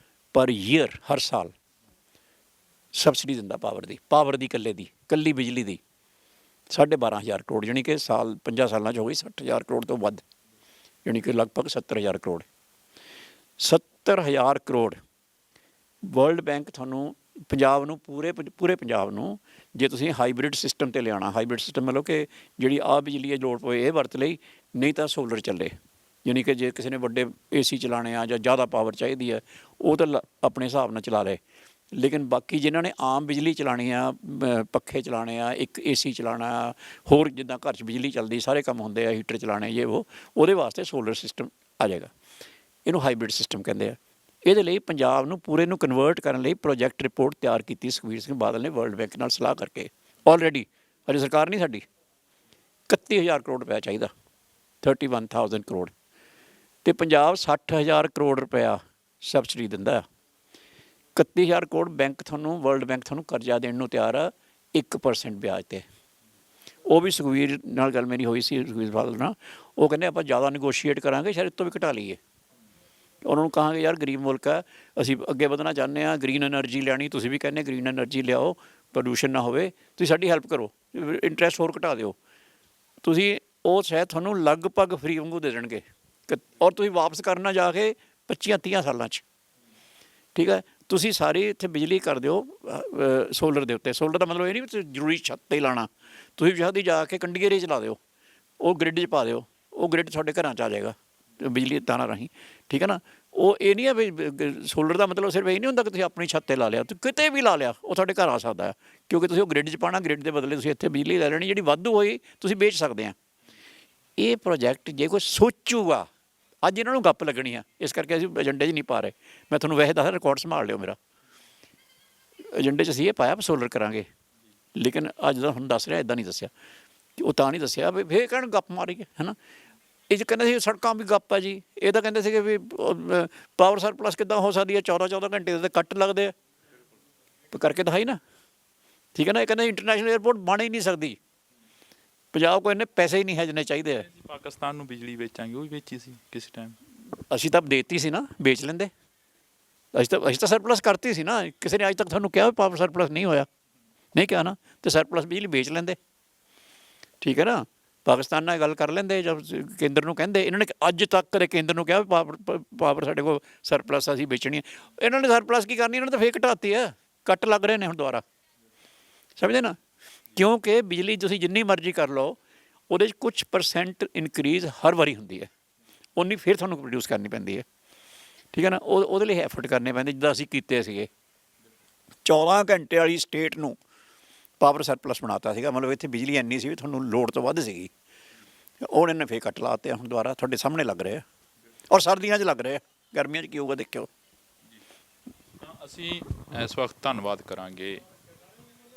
ਪਰ ਈਅਰ ਹਰ ਸਾਲ ਸਬਸਿਡੀ ਦਿੰਦਾ ਪਾਵਰ ਦੀ ਇਕੱਲੀ ਬਿਜਲੀ ਦੀ 12,500 ਕਰੋੜ, ਜਾਣੀ ਕਿ 50 ਸਾਲਾਂ 'ਚ ਹੋ ਗਈ 60,000 ਕਰੋੜ ਤੋਂ ਵੱਧ, ਜਾਣੀ ਕਿ ਲਗਭਗ 70,000 ਕਰੋੜ। 70,000 ਕਰੋੜ ਵਰਲਡ ਬੈਂਕ ਤੁਹਾਨੂੰ ਪੰਜਾਬ ਨੂੰ ਪੂਰੇ ਪੰਜਾਬ ਨੂੰ, ਜੇ ਤੁਸੀਂ ਹਾਈਬ੍ਰਿਡ ਸਿਸਟਮ 'ਤੇ ਲਿਆਉਣਾ, ਹਾਈਬ੍ਰਿਡ ਸਿਸਟਮ ਮਤਲਬ ਕਿ ਜਿਹੜੀ ਬਿਜਲੀ ਲੋੜ ਪਵੇ ਇਹ ਵਰਤ ਲਈ, ਨਹੀਂ ਤਾਂ ਸੋਲਰ ਚੱਲੇ। ਯਾਨੀ ਕਿ ਜੇ ਕਿਸੇ ਨੇ ਵੱਡੇ AC ਚਲਾਉਣੇ ਆ ਜਾਂ ਜ਼ਿਆਦਾ ਪਾਵਰ ਚਾਹੀਦੀ ਹੈ, ਉਹ ਤਾਂ ਆਪਣੇ ਹਿਸਾਬ ਨਾਲ ਚਲਾ ਲਏ। ਲੇਕਿਨ ਬਾਕੀ ਜਿਨ੍ਹਾਂ ਨੇ ਆਮ ਬਿਜਲੀ ਚਲਾਉਣੀ ਆ, ਪੱਖੇ ਚਲਾਉਣੇ ਆ, ਇੱਕ AC ਚਲਾਉਣਾ, ਹੋਰ ਜਿੱਦਾਂ ਘਰ 'ਚ ਬਿਜਲੀ ਚੱਲਦੀ ਸਾਰੇ ਕੰਮ ਹੁੰਦੇ ਆ, ਹੀਟਰ ਚਲਾਉਣੇ ਜੇ ਉਹਦੇ ਵਾਸਤੇ ਸੋਲਰ ਸਿਸਟਮ ਆ ਜਾਏਗਾ। ਇਹਨੂੰ ਹਾਈਬ੍ਰਿਡ ਸਿਸਟਮ ਕਹਿੰਦੇ ਆ। ਇਹਦੇ ਲਈ ਪੰਜਾਬ ਨੂੰ ਪੂਰੇ ਨੂੰ ਕਨਵਰਟ ਕਰਨ ਲਈ ਪ੍ਰੋਜੈਕਟ ਰਿਪੋਰਟ ਤਿਆਰ ਕੀਤੀ ਸੁਖਬੀਰ ਸਿੰਘ ਬਾਦਲ ਨੇ ਵਰਲਡ ਬੈਂਕ ਨਾਲ ਸਲਾਹ ਕਰਕੇ। ਆਲਰੇਡੀ ਅਜੇ ਸਰਕਾਰ ਨਹੀਂ ਸਾਡੀ, 31,000 ਕਰੋੜ ਰੁਪਇਆ ਚਾਹੀਦਾ, 31,000 ਕਰੋੜ, ਅਤੇ ਪੰਜਾਬ 60,000 ਕਰੋੜ ਰੁਪਇਆ ਸਬਸਿਡੀ ਦਿੰਦਾ। 31,000 ਕਰੋੜ ਬੈਂਕ ਤੁਹਾਨੂੰ, ਵਰਲਡ ਬੈਂਕ ਤੁਹਾਨੂੰ ਕਰਜ਼ਾ ਦੇਣ ਨੂੰ ਤਿਆਰ ਆ 1% ਵਿਆਜ 'ਤੇ। ਉਹ ਵੀ ਸੁਖਬੀਰ ਨਾਲ ਗੱਲ ਮੇਰੀ ਹੋਈ ਸੀ, ਸੁਖਬੀਰ ਬਾਦਲ ਨਾਲ। ਉਹ ਕਹਿੰਦੇ ਆਪਾਂ ਜ਼ਿਆਦਾ ਨੈਗੋਸ਼ੀਏਟ ਕਰਾਂਗੇ, ਸ਼ਾਇਦ ਇਹ ਤੋਂ ਵੀ ਘਟਾ ਲਈਏ। ਉਹਨਾਂ ਨੂੰ ਕਹਾਂਗੇ ਯਾਰ ਗਰੀਬ ਮੁਲਕ ਹੈ, ਅਸੀਂ ਅੱਗੇ ਵਧਣਾ ਚਾਹੁੰਦੇ ਹਾਂ, ਗ੍ਰੀਨ ਐਨਰਜੀ ਲੈਣੀ, ਤੁਸੀਂ ਵੀ ਕਹਿੰਦੇ ਗ੍ਰੀਨ ਐਨਰਜੀ ਲਿਆਓ, ਪ੍ਰਦੂਸ਼ਣ ਨਾ ਹੋਵੇ, ਤੁਸੀਂ ਸਾਡੀ ਹੈਲਪ ਕਰੋ, ਇੰਟਰਸਟ ਹੋਰ ਘਟਾ ਦਿਓ। ਤੁਸੀਂ ਉਹ ਸ਼ਾਇਦ ਤੁਹਾਨੂੰ ਲਗਭਗ ਫ੍ਰੀ ਵਾਂਗੂ ਦੇ ਦੇਣਗੇ, ਔਰ ਤੁਸੀਂ ਵਾਪਸ ਕਰਨਾ ਜਾ ਕੇ 25-30 ਸਾਲਾਂ 'ਚ। ਠੀਕ ਹੈ, ਤੁਸੀਂ ਸਾਰੀ ਇੱਥੇ ਬਿਜਲੀ ਕਰ ਦਿਓ ਸੋਲਰ ਦੇ ਉੱਤੇ। ਸੋਲਰ ਦਾ ਮਤਲਬ ਇਹ ਨਹੀਂ ਵੀ ਜ਼ਰੂਰੀ ਛੱਤ 'ਤੇ ਲਾਉਣਾ, ਤੁਸੀਂ ਛੱਤ ਦੀ ਜਾ ਕੇ ਕੰਢੀ ਏਰੀਏ 'ਚ ਲਾ ਦਿਓ, ਉਹ ਗ੍ਰਿਡ 'ਚ ਪਾ ਦਿਓ, ਉਹ ਗ੍ਰਿਡ ਤੁਹਾਡੇ ਘਰਾਂ 'ਚ ਆ ਜਾਏਗਾ ਬਿਜਲੀ ਤਾਰਾਂ ਰਾਹੀਂ। ਠੀਕ ਹੈ ਨਾ, ਉਹ ਇਹ ਨਹੀਂ ਹੈ ਵੀ ਸੋਲਰ ਦਾ ਮਤਲਬ ਸਿਰਫ ਇਹ ਨਹੀਂ ਹੁੰਦਾ ਕਿ ਤੁਸੀਂ ਆਪਣੀ ਛੱਤ 'ਤੇ ਲਾ ਲਿਆ, ਤੁਸੀਂ ਕਿਤੇ ਵੀ ਲਾ ਲਿਆ, ਉਹ ਤੁਹਾਡੇ ਘਰ ਆ ਸਕਦਾ ਹੈ, ਕਿਉਂਕਿ ਤੁਸੀਂ ਉਹ ਗ੍ਰਿਡ 'ਚ ਪਾਉਣਾ, ਗ੍ਰਿਡ ਦੇ ਬਦਲੇ ਤੁਸੀਂ ਇੱਥੇ ਬਿਜਲੀ ਲੈ ਲੈਣੀ, ਜਿਹੜੀ ਵਾਧੂ ਹੋਈ ਤੁਸੀਂ ਵੇਚ ਸਕਦੇ ਆ। ਇਹ ਪ੍ਰੋਜੈਕਟ ਜੇ ਕੋਈ ਸੋਚੂਗਾ, ਅੱਜ ਇਹਨਾਂ ਨੂੰ ਗੱਪ ਲੱਗਣੀ ਆ, ਇਸ ਕਰਕੇ ਅਸੀਂ ਏਜੰਡੇ 'ਚ ਨਹੀਂ ਪਾ ਰਹੇ। ਮੈਂ ਤੁਹਾਨੂੰ ਵੈਸੇ ਦੱਸ, ਰਿਕਾਰਡ ਸੰਭਾਲ ਲਿਓ ਮੇਰਾ, ਏਜੰਡੇ 'ਚ ਅਸੀਂ ਇਹ ਪਾਇਆ ਸੋਲਰ ਕਰਾਂਗੇ, ਲੇਕਿਨ ਅੱਜ ਦਾ ਹੁਣ ਦੱਸ ਰਿਹਾ, ਇੱਦਾਂ ਨਹੀਂ ਦੱਸਿਆ। ਉਹ ਤਾਂ ਨਹੀਂ ਦੱਸਿਆ ਵੀ ਫੇਰ ਕਹਿਣ ਗੱਪ ਮਾਰੀ ਹੈ ਨਾ। ਇਹ 'ਚ ਕਹਿੰਦੇ ਸੀ ਸੜਕਾਂ ਵੀ ਗੱਪ ਹੈ ਜੀ, ਇਹ ਤਾਂ ਕਹਿੰਦੇ ਸੀਗੇ ਵੀ ਪਾਵਰ ਸਰਪਲਸ ਕਿੱਦਾਂ ਹੋ ਸਕਦੀ ਹੈ, 14-14 ਘੰਟੇ ਦੇ ਕੱਟ ਲੱਗਦੇ ਆ, ਕਰਕੇ ਦਿਖਾਈ ਨਾ। ਠੀਕ ਹੈ ਨਾ, ਇਹ ਕਹਿੰਦੇ ਇੰਟਰਨੈਸ਼ਨਲ ਏਅਰਪੋਰਟ ਬਣ ਹੀ ਨਹੀਂ ਸਕਦੀ, ਪੰਜਾਬ ਕੋਲ ਇੰਨੇ ਪੈਸੇ ਹੀ ਨਹੀਂ ਹੈ ਜਿੰਨੇ ਚਾਹੀਦੇ ਆ। ਪਾਕਿਸਤਾਨ ਨੂੰ ਬਿਜਲੀ ਵੇਚਾਂਗੇ, ਉਹ ਵੀ ਵੇਚੀ ਸੀ ਕਿਸੇ ਟਾਈਮ। ਅਸੀਂ ਤਾਂ ਦੇਤੀ ਸੀ ਨਾ, ਵੇਚ ਲੈਂਦੇ। ਅਸੀਂ ਤਾਂ ਸਰਪਲਸ ਕਰਤੀ ਸੀ ਨਾ, ਕਿਸੇ ਨੇ ਅੱਜ ਤੱਕ ਤੁਹਾਨੂੰ ਕਿਹਾ ਪਾਵਰ ਸਰਪਲਸ ਨਹੀਂ ਹੋਇਆ, ਨਹੀਂ ਕਿਹਾ ਨਾ, ਤੇ ਸਰਪਲਸ ਬਿਜਲੀ ਵੇਚ ਲੈਂਦੇ। ਠੀਕ ਹੈ ਨਾ, ਪਾਕਿਸਤਾਨ ਨਾਲ ਗੱਲ ਕਰ ਲੈਂਦੇ, ਜਦ ਕੇਂਦਰ ਨੂੰ ਕਹਿੰਦੇ। ਇਹਨਾਂ ਨੇ ਅੱਜ ਤੱਕ ਕਦੇ ਕੇਂਦਰ ਨੂੰ ਕਿਹਾ ਵੀ ਪਾਵਰ ਸਾਡੇ ਕੋਲ ਸਰਪਲਸ ਅਸੀਂ ਵੇਚਣੀ ਹੈ। ਇਹਨਾਂ ਨੇ ਸਰਪਲਸ ਕੀ ਕਰਨੀ, ਇਹਨਾਂ ਨੇ ਤਾਂ ਫੇਰ ਘਟਾਤੀ ਹੈ, ਕੱਟ ਲੱਗ ਰਹੇ ਨੇ ਹੁਣ ਦੁਬਾਰਾ, ਸਮਝਦੇ ਨਾ। ਕਿਉਂਕਿ ਬਿਜਲੀ ਤੁਸੀਂ ਜਿੰਨੀ ਮਰਜ਼ੀ ਕਰ ਲਓ, ਉਹਦੇ 'ਚ ਕੁਛ % ਇਨਕਰੀਜ਼ ਹਰ ਵਾਰੀ ਹੁੰਦੀ ਹੈ, ਉਨੀ ਫਿਰ ਤੁਹਾਨੂੰ ਪ੍ਰੋਡਿਊਸ ਕਰਨੀ ਪੈਂਦੀ ਹੈ। ਠੀਕ ਹੈ ਨਾ, ਉਹਦੇ ਲਈ ਐਫਰਟ ਕਰਨੇ ਪੈਂਦੇ, ਜਿੱਦਾਂ ਅਸੀਂ ਕੀਤੇ ਸੀਗੇ। 14 ਘੰਟੇ ਵਾਲੀ ਸਟੇਟ ਨੂੰ ਪਾਵਰ ਸਰਪਲਸ ਬਣਾਤਾ ਸੀਗਾ, ਮਤਲਬ ਇੱਥੇ ਬਿਜਲੀ ਇੰਨੀ ਸੀ ਵੀ ਤੁਹਾਨੂੰ ਲੋੜ ਤੋਂ ਵੱਧ ਸੀਗੀ, ਉਹ ਇਹਨਾਂ ਨੇ ਫੇਰ ਕੱਟ ਲਾਤੇ। ਹੁਣ ਦੁਬਾਰਾ ਤੁਹਾਡੇ ਸਾਹਮਣੇ ਲੱਗ ਰਿਹਾ, ਔਰ ਸਰਦੀਆਂ 'ਚ ਲੱਗ ਰਿਹਾ, ਗਰਮੀਆਂ 'ਚ ਕੀ ਹੋਊਗਾ ਦੇਖਿਓ। ਅਸੀਂ ਇਸ ਵਕਤ ਧੰਨਵਾਦ ਕਰਾਂਗੇ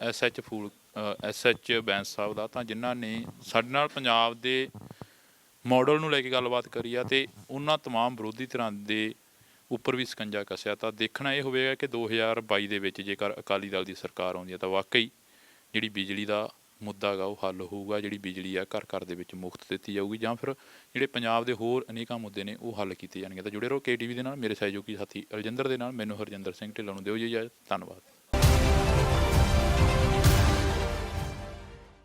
ਐਸਐਚ ਬੈਂਸ ਸਾਹਿਬ ਦਾ, ਤਾਂ ਜਿਨ੍ਹਾਂ ਨੇ ਸਾਡੇ ਨਾਲ ਪੰਜਾਬ ਦੇ ਮਾਡਲ ਨੂੰ ਲੈ ਕੇ ਗੱਲਬਾਤ ਕਰੀ ਆ, ਅਤੇ ਉਹਨਾਂ ਤਮਾਮ ਵਿਰੋਧੀ ਧਿਰਾਂ ਦੇ ਉੱਪਰ ਵੀ ਸਕੰਜਾ ਕੱਸਿਆ। ਤਾਂ ਦੇਖਣਾ ਇਹ ਹੋਵੇਗਾ ਕਿ 2022 ਦੇ ਵਿੱਚ ਜੇਕਰ ਅਕਾਲੀ ਦਲ ਦੀ ਸਰਕਾਰ ਆਉਂਦੀ ਹੈ ਤਾਂ ਵਾਕਈ ਜਿਹੜੀ ਬਿਜਲੀ ਦਾ ਮੁੱਦਾ ਗਾ ਉਹ ਹੱਲ ਹੋਊਗਾ, ਜਿਹੜੀ ਬਿਜਲੀ ਆ ਘਰ ਘਰ ਦੇ ਵਿੱਚ ਮੁਫਤ ਦਿੱਤੀ ਜਾਊਗੀ, ਜਾਂ ਫਿਰ ਜਿਹੜੇ ਪੰਜਾਬ ਦੇ ਹੋਰ ਅਨੇਕਾਂ ਮੁੱਦੇ ਨੇ ਉਹ ਹੱਲ ਕੀਤੇ ਜਾਣਗੇ। ਤਾਂ ਜੁੜੇ ਰਹੋ KTV ਦੇ ਨਾਲ, ਮੇਰੇ ਸਹਿਯੋਗੀ ਸਾਥੀ ਅਲਜਿੰਦਰ ਦੇ ਨਾਲ। ਮੈਨੂੰ ਹਰਜਿੰਦਰ ਸਿੰਘ ਢਿੱਲੋਂ ਨੂੰ ਦਿਓ ਜੀ ਇਜਾਜ਼ਤ, ਧੰਨਵਾਦ।